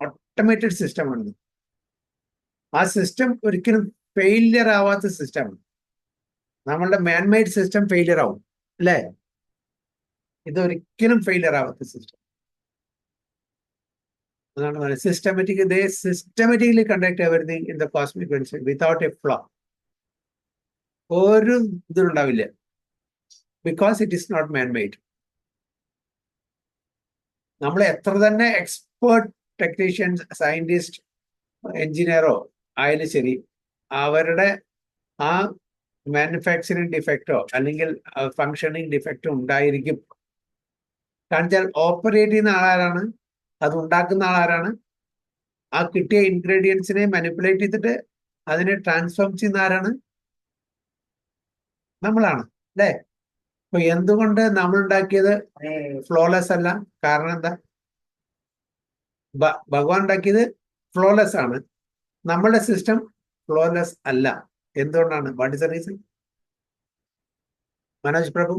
ഓട്ടോമേറ്റഡ് സിസ്റ്റമാണിത്. ആ സിസ്റ്റം ഒരിക്കലും ഫെയിലിയർ ആവാത്ത സിസ്റ്റമാണ്. നമ്മളുടെ മാൻമെയ്ഡ് സിസ്റ്റം ഫെയിലിയർ ആവും അല്ലേ? ഇതൊരിക്കലും ഫെയിലിയർ ആവാത്ത സിസ്റ്റം. അതാണ് പറയുന്നത് systematically conduct everything in the cosmic invention without a flaw. ഒരു ഇതുണ്ടാവില്ല. Because it is not man made. നമ്മൾ എത്ര തന്നെ എക്സ്പേർട്ട് ടെക്നീഷ്യൻസ്, സയന്റിസ്റ്റ്, എഞ്ചിനീയറോ ആയാലും ശരി, അവരുടെ ആ മാനുഫാക്ചറിങ് ഡിഫക്റ്റോ അല്ലെങ്കിൽ ഫങ്ഷനിങ് ഡിഫക്റ്റോ ഉണ്ടായിരിക്കും. കാരണം വെച്ചാൽ ഓപ്പറേറ്റ് ചെയ്യുന്ന ആളാരാണ്? അത് ഉണ്ടാക്കുന്ന ആളാരാണ്? ആ കിട്ടിയ ഇൻഗ്രീഡിയൻസിനെ മാനിപ്പുലേറ്റ് ചെയ്തിട്ട് അതിനെ ട്രാൻസ്ഫോം ചെയ്യുന്ന ആരാണ്? നമ്മളാണ് അല്ലേ? അപ്പൊ എന്തുകൊണ്ട് നമ്മൾ ഉണ്ടാക്കിയത് ഫ്ലോലെസ് അല്ല? കാരണം എന്താ? ഭഗവാൻ ഉണ്ടാക്കിയത് ഫ്ലോലെസ് ആണ്. നമ്മളുടെ സിസ്റ്റം ഫ്ലോലെസ് അല്ല. എന്തുകൊണ്ടാണ്? What is the reason? Manoj Prabhu,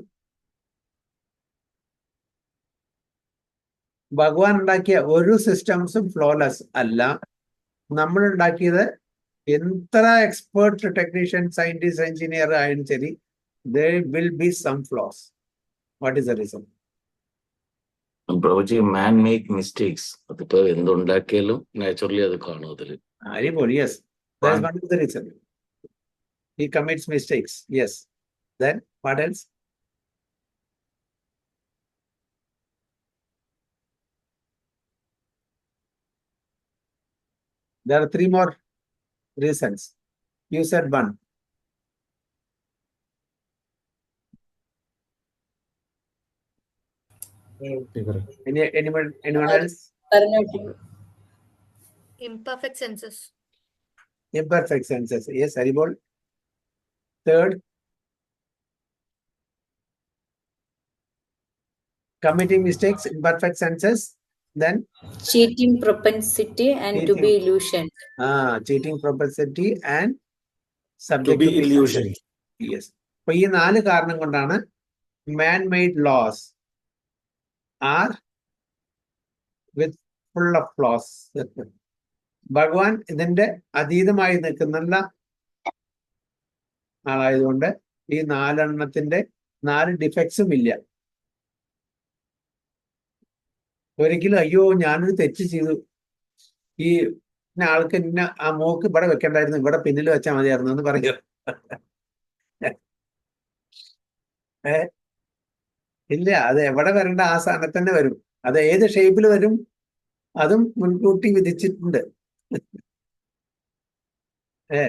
Bhagavan ഉണ്ടാക്കിയ ഒരു സിസ്റ്റംസും ഫ്ലോലെസ് അല്ല. നമ്മൾ ഉണ്ടാക്കിയത് എത്ര എക്സ്പേർട്ട് ടെക്നീഷ്യൻ, സയന്റിസ്റ്റ്, എഞ്ചിനീയർ ആയാലും ശരി, there will be some flaws. What is the reason? Prabhuji, man make mistakes. അതിപ്പോ എന്തുണ്ടാക്കിയാലും നാച്ചുറലി അത് കാണും അതില്. Yes, that's one of the reason. He commits mistakes. Yes. Then what else? There are 3 more reasons. You said one. Anyone else? Imperfect senses. Imperfect senses. Yes, Haribol. Third, committing mistakes, imperfect senses. Then cheating propensity and to be illusioned. Cheating propensity and subject to be illusioned. Yes. അപ്പൊ ഈ 4 കാരണം കൊണ്ടാണ് man-made laws are with full of flaws. ഭഗവാൻ ഇതിന്റെ അതീതമായി നിൽക്കുന്ന ആളായതുകൊണ്ട് ഈ 4 എണ്ണത്തിന്റെ 4 ഡിഫക്ട്സും ഇല്ല. ഒരിക്കലും അയ്യോ ഞാനൊരു തെറ്റ് ചെയ്തു, ഈ ആൾക്ക് ഇന്ന ആ മൂക്ക് ഇവിടെ വെക്കണ്ടായിരുന്നു, ഇവിടെ പിന്നിൽ വെച്ചാൽ മതിയായിരുന്നു എന്ന് പറയോ? 4 ഇല്ല, അത് എവിടെ വരേണ്ട ആ സ്ഥാനത്ത് തന്നെ വരും. അത് ഏത് ഷേപ്പിൽ വരും അതും മുൻകൂട്ടി വിധിച്ചിട്ടുണ്ട്. ഏ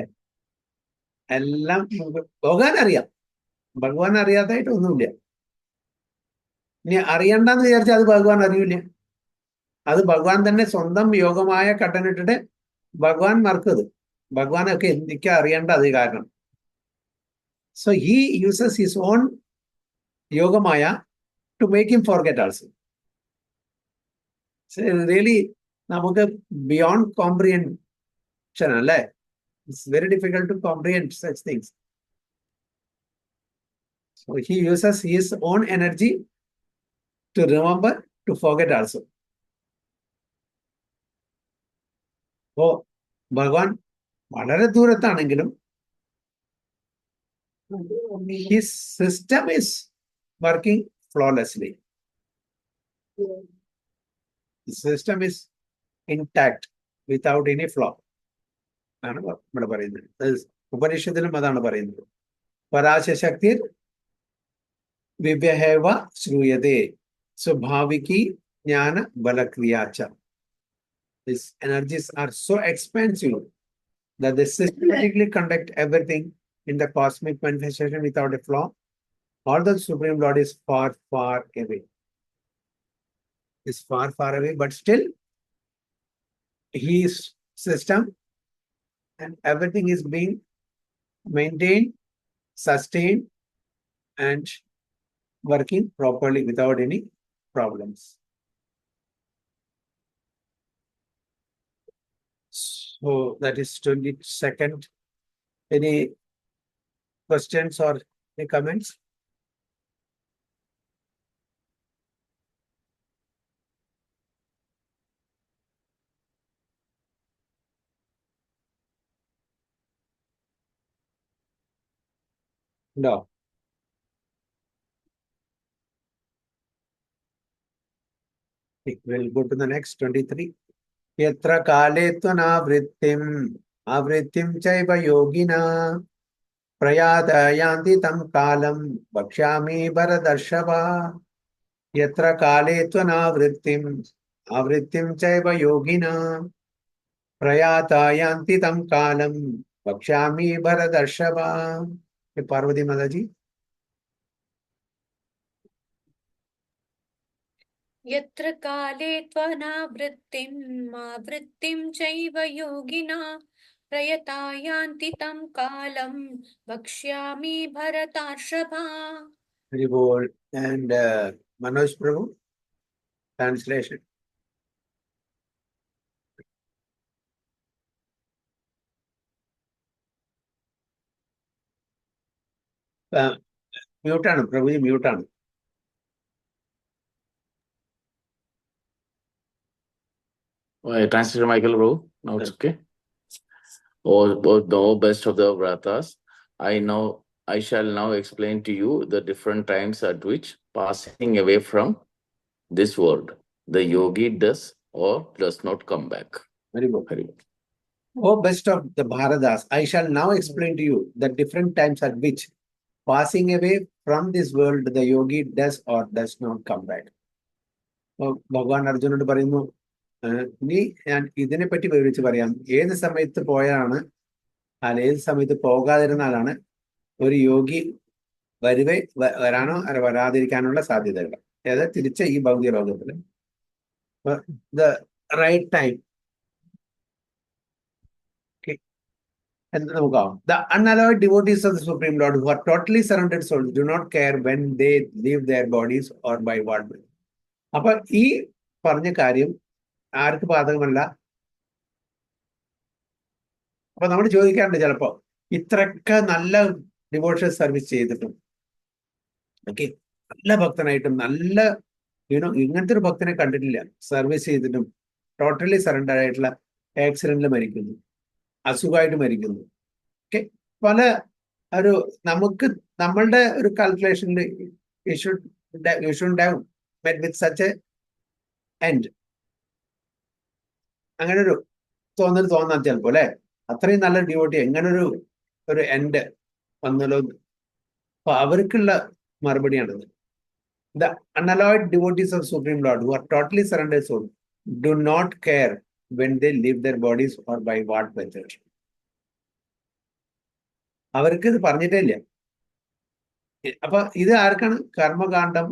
എല്ലാം ഭഗവാൻ അറിയാം. ഭഗവാൻ അറിയാത്തായിട്ട് ഒന്നുമില്ല. ഇനി അറിയണ്ടെന്ന് വിചാരിച്ചാൽ അത് ഭഗവാൻ അറിയില്ല. അത് ഭഗവാൻ തന്നെ സ്വന്തം യോഗമായ കട്ടനിട്ടിട്ട് ഭഗവാൻ മറക്കത്. ഭഗവാനൊക്കെ എനിക്ക് അറിയേണ്ട അത് കാരണം. So he uses his own yogamaya to make him forget also. Really നമുക്ക് ബിയോണ്ട് കോംപ്രിഹെൻഷൻ അല്ലേ. It's very difficult to comprehend such things. So he uses his own energy to remember, to forget also. So ഭഗവാൻ വളരെ ദൂരത്താണെങ്കിലും his system is working flawlessly. The system is intact without any flaw. ആണ് ഇവിടെ പറയുന്നത്. ഉപനിഷത്തിലും അതാണ് പറയുന്നത്. പരാശക്തി വിവ്യഹേവ ശ്രൂയതേ സ്വാഭാവികി ജ്ഞാന ബലക്രിയാച്ച. These energies are so expansive that they systematically conduct everything in the cosmic manifestation without a flaw. Although the Supreme Lord is far, far away. Is far, far away, but still his system and everything is being maintained, sustained, and working properly without any problems. So that is 22nd. Any questions or any comments? No. We'll go to the next 23. Yatra kale avrittim chaiva yogina prayata yanti tam kalam bhakshyami bharadarshava. Yatra kale avrittim chaiva yogina prayata yanti tam kalam bhakshyami bharadarshava. Parvati Mataji. यत्र काले त्वनावृत्तिम् आवृत्तिं चैव योगिना प्रयता यान्ति तं कालं वक्ष्यामि भरतार्षभा. Very bold. And Manoj Prabhu, translation. Mute ആണ് പ്രഭുജി, mute ആണ്. Translator Michael Bro. Now it's okay. Oh, best of the vratas. I shall now explain to you the different times at which passing away from this world, the yogi does or does not come back. Very good. Very good. Oh, best of the Bharadas, I shall now explain to you the different times at which passing away from this world, the yogi does or does not come back. ഭഗവാൻ അർജുനോട് പറയുന്നു, നീ ഞാൻ ഇതിനെപ്പറ്റി വിവരിച്ച് പറയാം. ഏത് സമയത്ത് പോയാണ്, അല്ല ഏത് സമയത്ത് പോകാതിരുന്നാലാണ് ഒരു യോഗി വരാനോ അല്ല വരാതിരിക്കാനുള്ള സാധ്യതകൾ. അതായത് തിരിച്ച് ഈ ഭൗതിക ലോകത്തിൽ the right time. And the unalloyed devotees of the Supreme Lord who are totally surrendered souls do not care when they leave their bodies or by what way. അപ്പൊ ഈ പറഞ്ഞ കാര്യം ആർക്ക് ബാധകമല്ല. അപ്പൊ നമ്മൾ ചോദിക്കാറുണ്ട് ചിലപ്പോ, ഇത്രയൊക്കെ നല്ല ഡിവോഷൻ സർവീസ് ചെയ്തിട്ടും, ഓക്കെ, നല്ല ഭക്തനായിട്ടും നല്ല ഇങ്ങനത്തെ ഒരു ഭക്തനെ കണ്ടിട്ടില്ല, സർവീസ് ചെയ്തിട്ടും ടോട്ടലി സറണ്ടർ ആയിട്ടുള്ള ആക്സിഡന്റിൽ മരിക്കുന്നു, അസുഖമായിട്ട് മരിക്കുന്നു. ഓക്കെ, പല ഒരു നമുക്ക് നമ്മളുടെ ഒരു കാൽക്കുലേഷനിൽ you should have met with such a end. അങ്ങനെ ഒരു തോന്നാൻ ചിലപ്പോ അല്ലെ, അത്രയും നല്ല ഡ്യൂട്ടി എങ്ങനൊരു എൻഡ് വന്നല്ലോ. അപ്പൊ അവർക്കുള്ള മറുപടിയാണിത്. The unalloyed devotees of Supreme Lord who are totally surrendered soul do not care when they leave their bodies or by what method. അവർക്ക് ഇത് പറഞ്ഞിട്ടേ ഇല്ല. അപ്പൊ ഇത് ആർക്കാണ്? കർമ്മകാന്ഡം,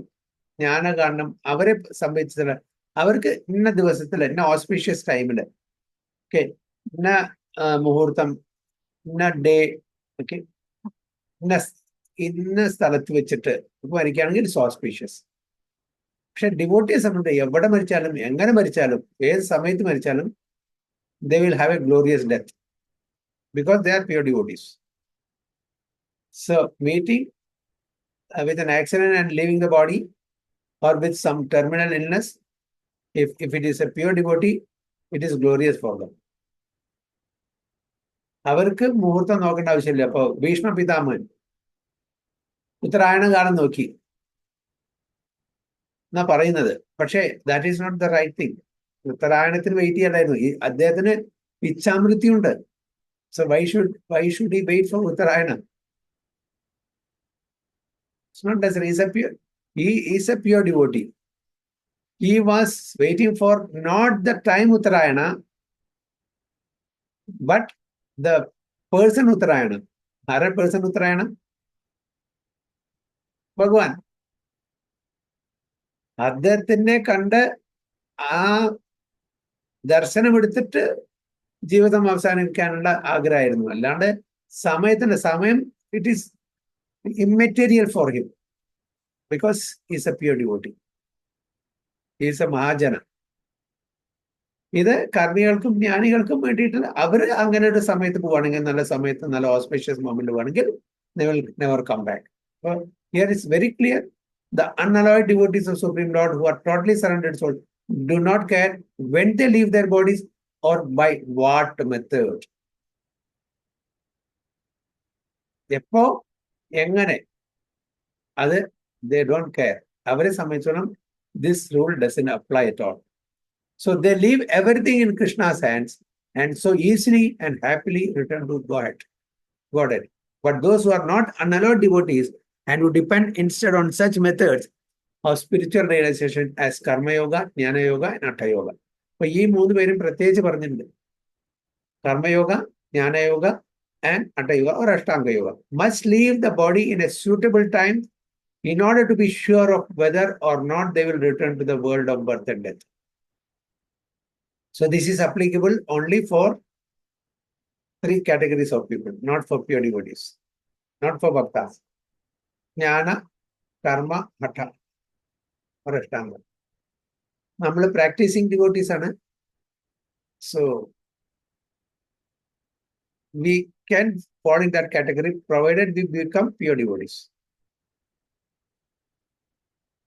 ജ്ഞാനകാന്ഡം അവരെ സംബന്ധിച്ചില്ല. അവർക്ക് ഇന്ന ദിവസത്തില്, ഇന്ന ഓസ്പീഷ്യസ് ടൈമില്, ഓക്കെ, ഇന്ന മുഹൂർത്തം, ഇന്ന ഡേ, ഓക്കെ, ഇന്ന സ്ഥലത്ത് വെച്ചിട്ട് ഇപ്പൊ മരിക്കുകയാണെങ്കിൽ ഇറ്റ്സ് ഓസ്പീഷ്യസ്. പക്ഷെ ഡിവോട്ടിയെ സംബന്ധിച്ച് എവിടെ മരിച്ചാലും എങ്ങനെ മരിച്ചാലും ഏത് സമയത്ത് മരിച്ചാലും they will have a glorious death because they are pure devotees. So meeting with an accident and leaving the body or with some terminal illness, if it is a pure devotee, it is glorious for them. അവർക്ക് മുഹൂർത്തം നോക്കേണ്ട ആവശ്യമില്ല. അപ്പൊ ഭീഷ്മ പിതാമഹൻ ഉത്തരായണ കാലം നോക്കി എന്നാ പറയുന്നത്. പക്ഷേ that is not the right thing. ഉത്തരായണത്തിന് വെയിറ്റ് ചെയ്യണ്ടായിരുന്നു. ഈ അദ്ദേഹത്തിന് ഇച്ഛാമൃത്യുണ്ട്. So why should he wait for Uttarayana? It's not necessary. He is a pure devotee. He was waiting for not the time Uttarayana, but the person Uttarayana. Are person Uttarayana? Bhagwan. അദ്ദേഹത്തിനെ കണ്ട് ആ ദർശനം എടുത്തിട്ട് ജീവിതം അവസാനിക്കാനുള്ള ആഗ്രഹമായിരുന്നു. അല്ലാണ്ട് സമയം it is immaterial for him because he is a pure devotee. He is a Mahajana. ഇത് കർമ്മികൾക്കും ജ്ഞാനികൾക്കും വേണ്ടിയിട്ട് അവർ അങ്ങനെ ഒരു സമയത്ത് പോവുകയാണെങ്കിൽ, നല്ല സമയത്ത്, നല്ല ഓസ്പീഷ്യസ് മൊമെന്റ് പോവുകയാണെങ്കിൽ they will never come back. So here is very clear. The unalloyed devotees of Supreme Lord who are totally surrendered soul do not care when they leave their bodies or by what method. എപ്പോ എങ്ങനെ അത് they don't care. അവരെ സംബന്ധിച്ചോളം this rule doesn't apply at all. So they leave everything in Krishna's hands and so easily and happily return to Godhead. But those who are not unalloyed devotees and who depend instead on such methods of spiritual realization as Karma Yoga, Jnana Yoga and Hatha Yoga. അപ്പൊ ഈ മൂന്ന് പേരും പ്രത്യേകിച്ച് പറഞ്ഞിട്ടുണ്ട്. Karma yoga, jnanayoga and Hatha Yoga or Ashtanga Yoga must leave the body in a suitable time in order to be sure of whether or not they will return to the world of birth and death. So this is applicable only for 3 categories of people, not for pure devotees, not for bhaktas. Jnana, Karma, Hatha or Ashtanga. നമ്മൾ practising devotees ആണ്. So we can fall in that category provided we become pure devotees.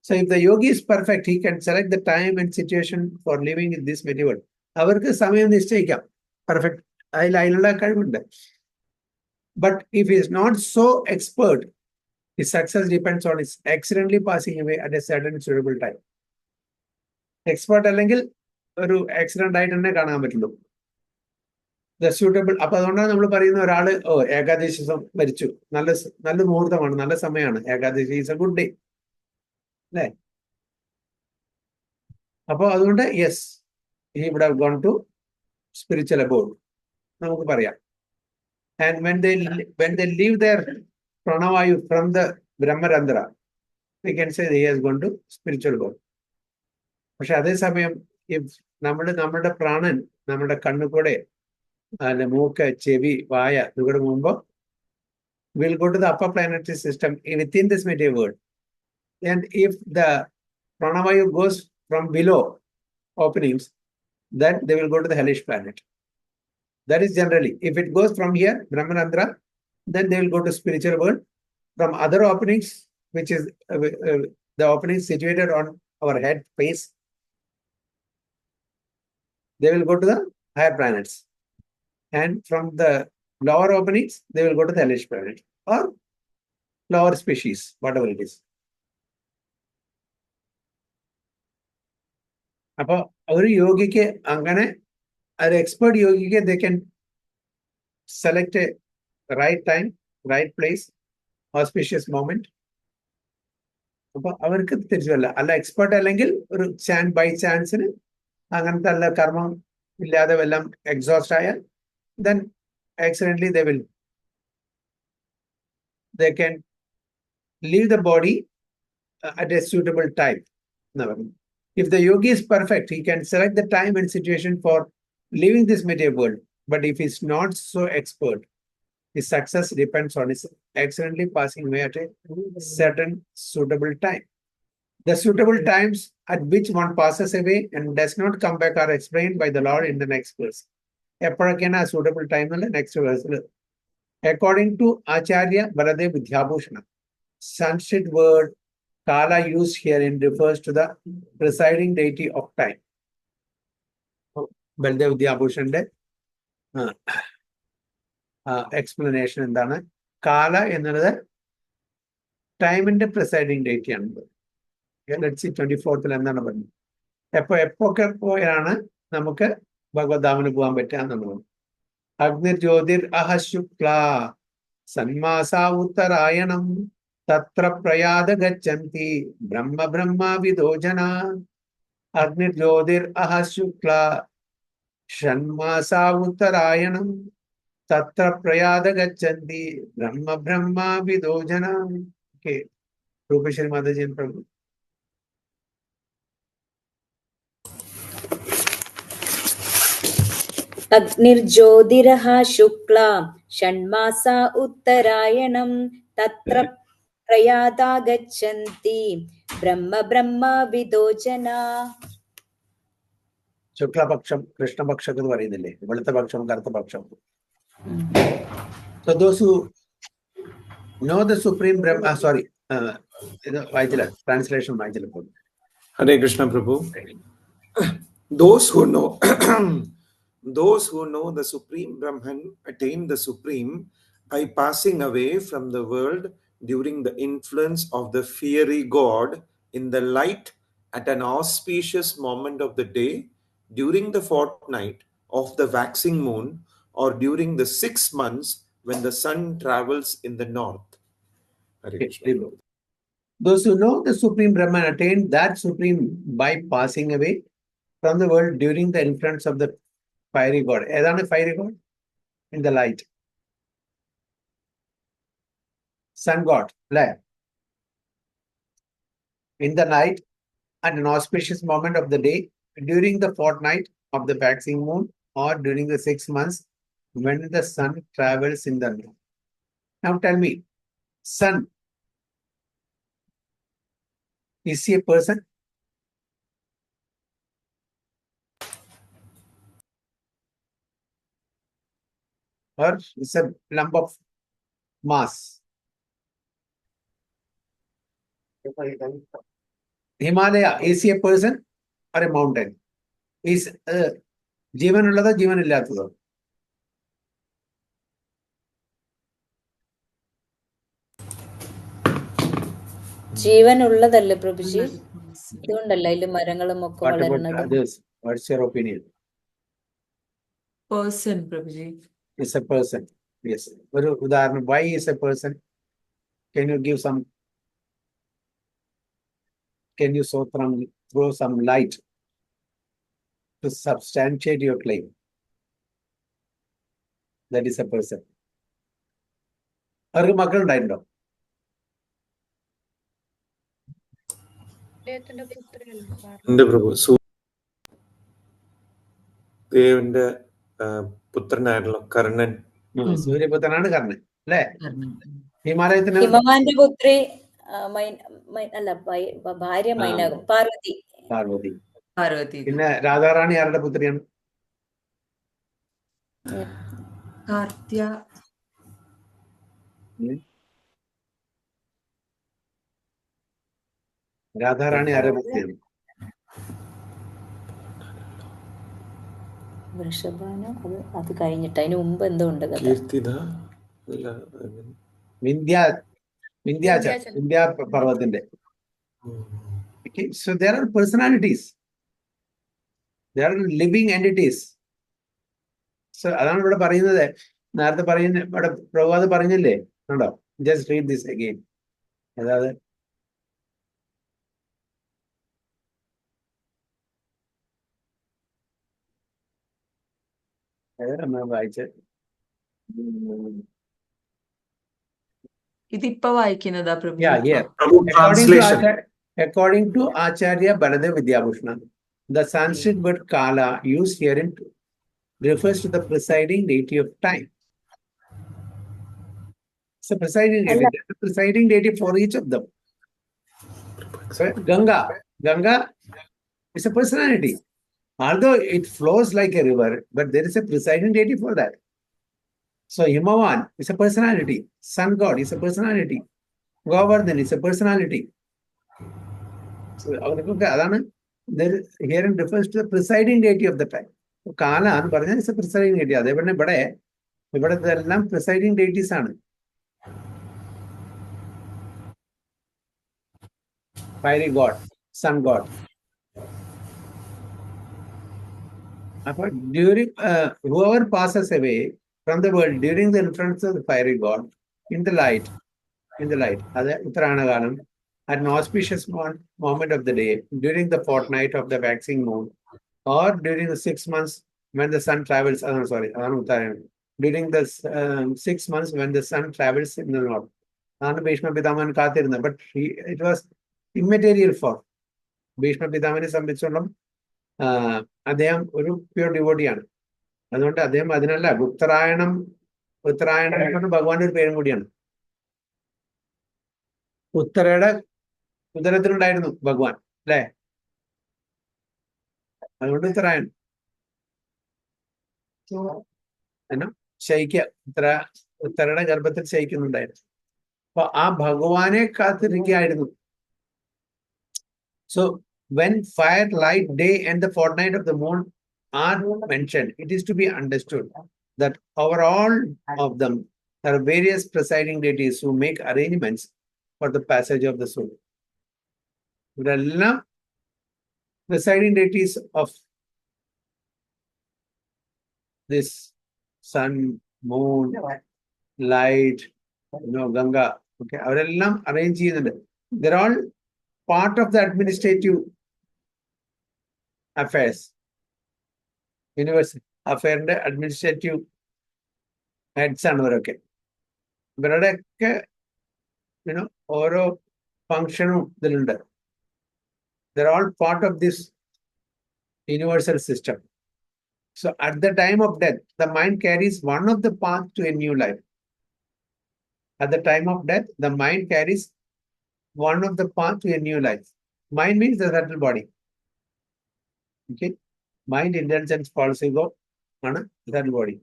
So if the yogi is perfect, he can select the time and situation for living in this material world. അവർക്ക് സമയം നിശ്ചയിക്കാം. Perfect അതിനുള്ള കഴിവുണ്ട്. But if he is not so expert, his success depends on his accidentally passing away at a certain suitable time. Expert അല്ലെങ്കിൽ ഒരു accident ആയിട്ട് തന്നെ കാണാൻ പറ്റുള്ളൂ. The suitable. അപ്പൊ അതുകൊണ്ടാണ് നമ്മൾ പറയുന്ന ഒരാള് ഏകാദശി ദിവസം മരിച്ചു, നല്ല മുഹൂർത്തമാണ്, നല്ല സമയമാണ്, Ekadashi is A good day അല്ലേ? അപ്പൊ അതുകൊണ്ട് yes, he would have gone to spiritual abode, നമുക്ക് പറയാം. And when they leave their pranavayu from the Brahmarandra, we can say he has gone to spiritual abode. പക്ഷെ അതേസമയം നമ്മുടെ പ്രാണൻ നമ്മുടെ കണ്ണുകൂടെ അല്ലെ മൂക്ക്, ചെവി, വായ ഇവിടെ മുമ്പ് will go to the upper planetary system within this material world. And if the pranavayu goes from below openings, then they will go to the hellish planet. That is generally. If it goes from here, Brahmanandra, then they will go to spiritual world. From other openings, which is the openings situated on our head face, they will go to the higher planets. And from the lower openings, they will go to the hellish planet or lower species, whatever it is. അപ്പൊ ഒരു യോഗിക്ക് അങ്ങനെ ഒരു expert യോഗിക്ക് they can select a right time, right place, auspicious moment അപ്പൊ അവർക്ക് തിരിച്ചല്ല അല്ല expert അല്ലെങ്കിൽ ഒരു by ചാൻസിന് അങ്ങനത്തെ അല്ല കർമ്മം ഇല്ലാതെ വല്ലം എക്സോസ്റ്റ് ആയാൽ then accidentally they can leave the body at a suitable time. If the yogi is perfect, he can select the time and situation for leaving this material world. But if he's not so expert, his success depends on his accidentally passing away at a certain suitable time. The suitable times at which one passes away and does not come back are explained by the Lord in the next verse. എപ്പോഴൊക്കെയാണ് ആ suitable time എന്നുള്ള next വേഴ്സിൽ according to Acharya Baladev Vidyabhushana, Sanskrit word kala used herein refers to the presiding deity of time. Baladev Vidyabhushande explanation എന്താണ് കാല എന്നുള്ളത് ടൈമിന്റെ presiding date ആണ്. Let's see 24th എന്താണ് പറഞ്ഞത് എപ്പോഴൊക്കെ പോയാണ് നമുക്ക് ഭഗവദ്ധാമിന് പോകാൻ പറ്റുക എന്നുള്ളത്. അഗ്നി ജ്യോതിർ അഹശുക്ല സന്മാസാ ഉത്തരായണം തത്ര പ്രയാത ഗച്ഛന്തി ബ്രഹ്മ ബ്രഹ്മാവിദോ ജന. അഗ്നി ജ്യോതിർ അഹശുക്ല ഷൺമാസാ ഉത്തരായണം തത്ര പ്രയാത ഗച്ഛന്തി ബ്രഹ്മ ബ്രഹ്മാവിദോ ജന. ഓക്കെ, രൂപേശ്വരി മാതാജി പ്രഭു. അഗ്നിർജ്യോതിരഃ ശുക്ലാ ഷണ്മാസാ ഉത്തരായണം തത്ര പ്രയാതാ ഗച്ഛന്തി ബ്രഹ്മ ബ്രഹ്മവിദോ ജനാ. ശുക്ലപക്ഷം കൃഷ്ണപക്ഷം എന്ന് പറയുന്നില്ലേ, വെളുത്ത പക്ഷം കറുത്ത പക്ഷം. So those who know the supreme Brahma, sorry, വായിച്ചില്ല, ട്രാൻസ്ലേഷൻ വായിച്ചില്ല. Hare Krishna Prabhu. Those who know those who know the supreme Brahman attain the supreme by passing away from the world during the influence of the fiery god in the light at an auspicious moment of the day, during the fortnight of the waxing moon, or during the 6 months when the sun travels in the north. Hare Krishna. Those who know the supreme Brahman attain that supreme by passing away from the world during the influence of the fiery god. ഏതാണ് fiery god? In the light. Sun god, അല്ലേ? In the night at an auspicious moment of the day, during the fortnight of the waxing moon, or during the 6 months when the sun travels in the north. Now tell me, sun, is he a person? Or is a lump of mass? Himalaya, is he a person or a mountain? Is ജീവനുള്ളതോ ജീവനില്ലാത്തതോ? ജീവനുള്ളതല്ലേ പ്രഭുജി? ഇതുകൊണ്ടല്ല ഇതില് മരങ്ങളും ഒക്കെ വളരുന്നത്. What's your opinion? Person, Prabhuji. Is a person. Yes. ഒരു ഉദാഹരണം, why is a person? Can you give some? Can you throw some light to substantiate your claim that is a person? അവർക്ക് മക്കളുണ്ടായിട്ടുണ്ടോ? ഉണ്ട് പ്രഭു. ദേവന്റെ പുത്രനായിട്ടുള്ള കർണൻ. സൂര്യപുത്രനാണ് കർണൻ, അല്ലേ? ഹിമാലയത്തിന് ഹിമവാന്റെ പുത്രി അല്ല ഭാര്യ മൈനാകും പാർവതി. പാർവതി. പിന്നെ രാധാറാണി ആരുടെ പുത്രിയാണ്? കാർത്യ. രാധാറാണി ആരുടെ പുത്രിയാണ്? വൃഷഭാനോ അത് കഴിഞ്ഞിട്ട് അതിന് മുമ്പ് എന്തോ ഉണ്ട് കഥ. വിന്ധ്യാ പർവ്വതത്തിന്റെ. So there are personalities. There are living entities. So അതാണ് ഇവിടെ പറയുന്നത്. നേരത്തെ ഇവിടെ പ്രഭാത് പറഞ്ഞില്ലേ, ഉണ്ടോ? Just read this again. അതായത് വായിച്ചത് ഇതിപ്പോ വായിക്കുന്നതാ പ്രഭു. Yeah, here. Prabhu, translation. According to Acharya Baladev Vidyabhushana, the Sanskrit word kala used herein refers to the presiding deity of time. It's a presiding deity. There's a presiding deity for each of them. So Ganga is a personality. Although it flows like a river, but there is a presiding deity for that. So Himavan is a personality. Sun God is a personality. Govardhan is a personality. So there herein refers to the presiding deity of the time. Kala എന്ന് പറഞ്ഞാൽ is a presiding deity. അതേപോലെ ഇവിടെ എല്ലാം presiding deities ആണ്. Fiery God, Sun God. During whoever passes away from the world during the influence of the fiery God in the light, അത് ഉത്തരായണകാലം, at an auspicious moment of the day, during the fortnight of the waxing moon, or during the 6 months when the sun travels, during the 6 months when the sun travels in the north. Bhishma Pitamahan കാത്തിരുന്നത്, but it was immaterial for Bhishma പിതാമനെ സംബന്ധിച്ചോളം അദ്ദേഹം ഒരു pure ഡിവോട്ടിയാണ്. അതുകൊണ്ട് അദ്ദേഹം അതിനല്ല ഉത്തരായണം ഭഗവാന്റെ ഒരു പേരും കൂടിയാണ്. ഉത്തരയുടെ ഉദരത്തിലുണ്ടായിരുന്നു ഭഗവാൻ, അല്ലേ? അതുകൊണ്ട് ഉത്തരായണം ശയിക്കുക, ഉത്തരയുടെ ഗർഭത്തിൽ ശയിക്കുന്നുണ്ടായിരുന്നു. അപ്പൊ ആ ഭഗവാനെ കാത്തിരിക്കുകയായിരുന്നു. So when fire, light, day, and the fortnight of the moon are mentioned, it is to be understood that over all of them there are various presiding deities who make arrangements for the passage of the soul. The presiding deities of this sun, moon, light, Ganga, okay, അവരെല്ലാം arrange ചെയ്യുന്നുണ്ട്. They're all part of the administrative affairs. Universe affair administrative heads ആണ് ഇവരൊക്കെ. ഇവരുടെയൊക്കെ ഓരോ ഫങ്ഷനും ഇതിലുണ്ട്. They're all part of this universal system. So at the time of death, the mind carries one of the paths to a new life. At the time of death, the mind carries one of the path to a new life. Mind means the subtle body. Okay, mind, intelligence, false ego, and subtle body.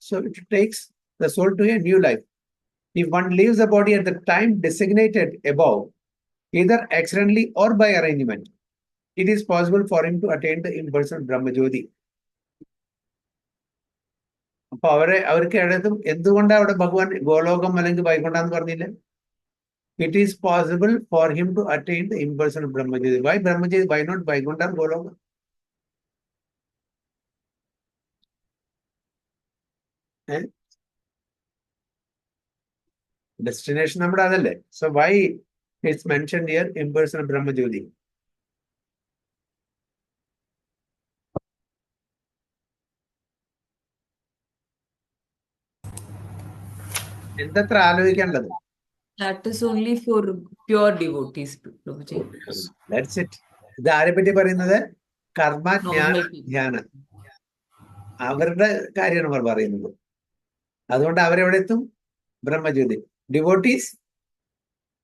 So it takes the soul to a new life. If one leaves the body at the time designated above, either accidentally or by arrangement, it is possible for him to attain the impersonal Brahmajyoti. അപ്പൊ അവർക്ക് ഇടത്തും എന്തുകൊണ്ടാണ് അവിടെ ഭഗവാൻ ഗോലോകം അല്ലെങ്കിൽ വൈകുണ്ഠാന്ന് പറഞ്ഞില്ല? It is possible for him to attain the impersonal Brahmajyoti. Why Brahmajyoti? Why not Vaikuntha and Goloka? Destination നമ്മുടെ അതല്ലേ. So why it's mentioned here impersonal Brahmajyoti? എന്തത്ര ആലോചിക്കേണ്ടത്? That is only for pure devotees, Prabhuji. That's it. ഇത് ആരെ പറ്റി പറയുന്നത്? കർമ്മ ജ്ഞാന ധ്യാന, അവരുടെ കാര്യമാണ് അവർ പറയുന്നത്. അതുകൊണ്ട് അവരെവിടെ എത്തും? Brahmajyoti. Devotees,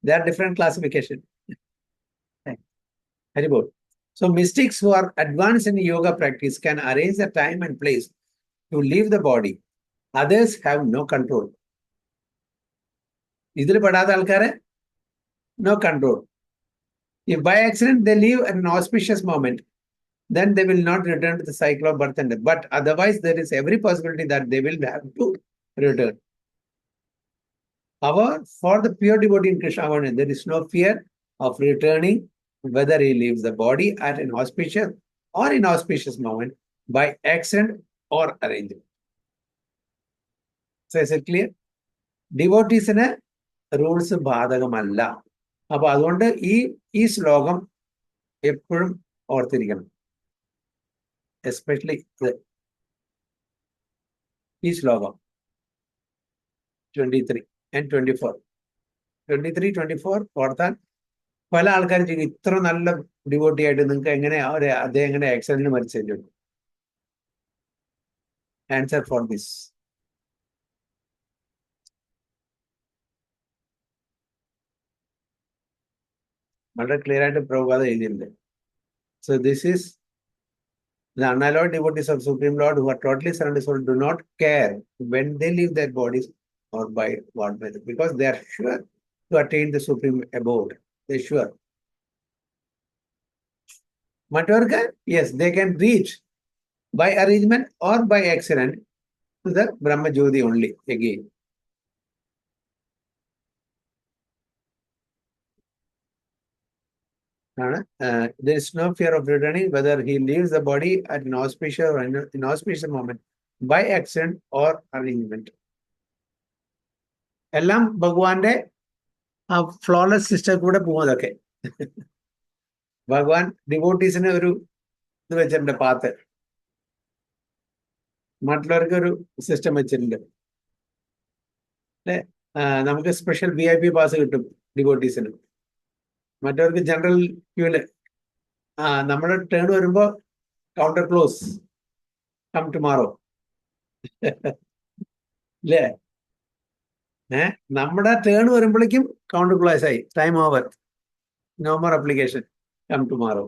they are different classification. Haribol. So mystics who are advanced in yoga practice can arrange the time and place to leave the body. Others have no control. ഇതിൽ പെടാത്ത ആൾക്കാരെ no control. If by accident they leave at an auspicious moment, then they will not return to the cycle of birth and death. But otherwise, there is every possibility that they will have to return. However, for the pure devotee in Krishna consciousness, there is no fear of returning, whether he leaves the body at an auspicious or inauspicious moment by accident or arrangement. So is it clear? Devotees in a rules ബാധകമല്ല. അപ്പൊ അതുകൊണ്ട് ഈ ശ്ലോകം എപ്പോഴും ഓർത്തിരിക്കണം. Especially ഈ ശ്ലോകം 23 and 24. 23, 24 ഓർത്താൽ പല ആൾക്കാരും ചെയ്യും ഇത്ര നല്ല ഡിവോട്ടി ആയിട്ട് നിങ്ങൾക്ക് എങ്ങനെ അദ്ദേഹം എങ്ങനെ ആക്സിഡന്റിൽ മരിച്ചു? Answer for this. വളരെ ക്ലിയർ ആയിട്ട് പ്രഭുപാദ എഴുതിയിട്ടുണ്ട്. So this is the unalloyed devotees of Supreme Lord who are totally surrendered soul do not care when they leave their bodies or by what method, because they are sure to attain the supreme abode. They are sure. Matvarka, yes, they can reach by arrangement or by accident to the Brahma Jyoti only again. There is no fear of returning, whether he leaves the body at an auspicious or inauspicious moment, by accident or arrangement. എല്ലാം ഭഗവാന്റെ ആ flawless system കൂടെ പോകുന്നതൊക്കെ. ഭഗവാൻ ഡിവോട്ടീസിന് ഒരു ഇത് വെച്ചിട്ടുണ്ട്, path. മറ്റുള്ളവർക്ക് ഒരു സിസ്റ്റം വെച്ചിട്ടുണ്ട് അല്ലെ. നമുക്ക് സ്പെഷ്യൽ VIP പാസ് കിട്ടും ഡിവോട്ടീസിന്, മറ്റവർക്ക് ജനറൽ ക്യൂല്. നമ്മുടെ ടേൺ വരുമ്പോ കൗണ്ടർ ക്ലോസ്, കം ടുമാറോ അല്ലേ. നമ്മുടെ ടേൺ വരുമ്പോഴേക്കും കൗണ്ടർ ക്ലോസ് ആയി, time over, no more application, come tomorrow.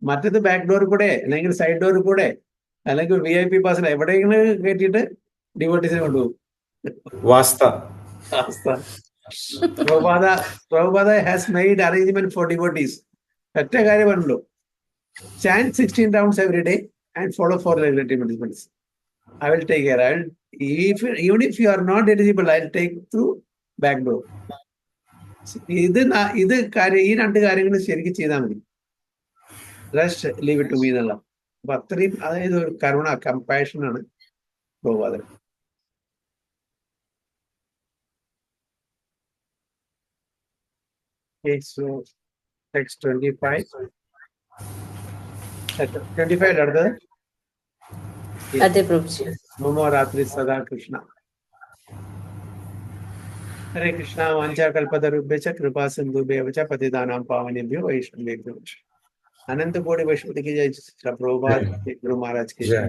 മറ്റത് ബാക്ക് ഡോർ കൂടെ അല്ലെങ്കിൽ സൈഡ് ഡോർ കൂടെ അല്ലെങ്കിൽ VIP പാസിൽ എവിടെയെങ്കിലും കയറ്റിയിട്ട് ഡിവോട്ടീസിനെ കൊണ്ടുപോകും. Prabhupada has made arrangement for devotees. ഒറ്റ കാര്യം പറഞ്ഞല്ലോ, chant 16 rounds every day and follow 4 regulatory principles. I will take care. Even if you are not eligible, I will take through back door. ഇത് കാര്യം, ഈ രണ്ട് കാര്യങ്ങൾ ശരിക്കും ചെയ്താൽ മതി. Rest leave it to me എന്നുള്ള. അപ്പൊ അത്രയും, അതായത് ഒരു കരുണ, കമ്പാഷൻ ആണ് പ്രഭുപാദൻ. Okay, so text 25. 25 അടുത്തത്. അതെ പ്രഭുജി. നമോ രാത്രി സദാ കൃഷ്ണ. ഹരേ കൃഷ്ണ. വാഞ്ചാകൽപതരുഭ്യശ്ച കൃപാ സിന്ധുഭ്യവ ച പതിതാനാം പാവനേഭ്യോ വൈഷ്ണവേഭ്യോ अनंत कोटि वैष्णव की जय. प्रभुपाद गुरु महाराज की जय.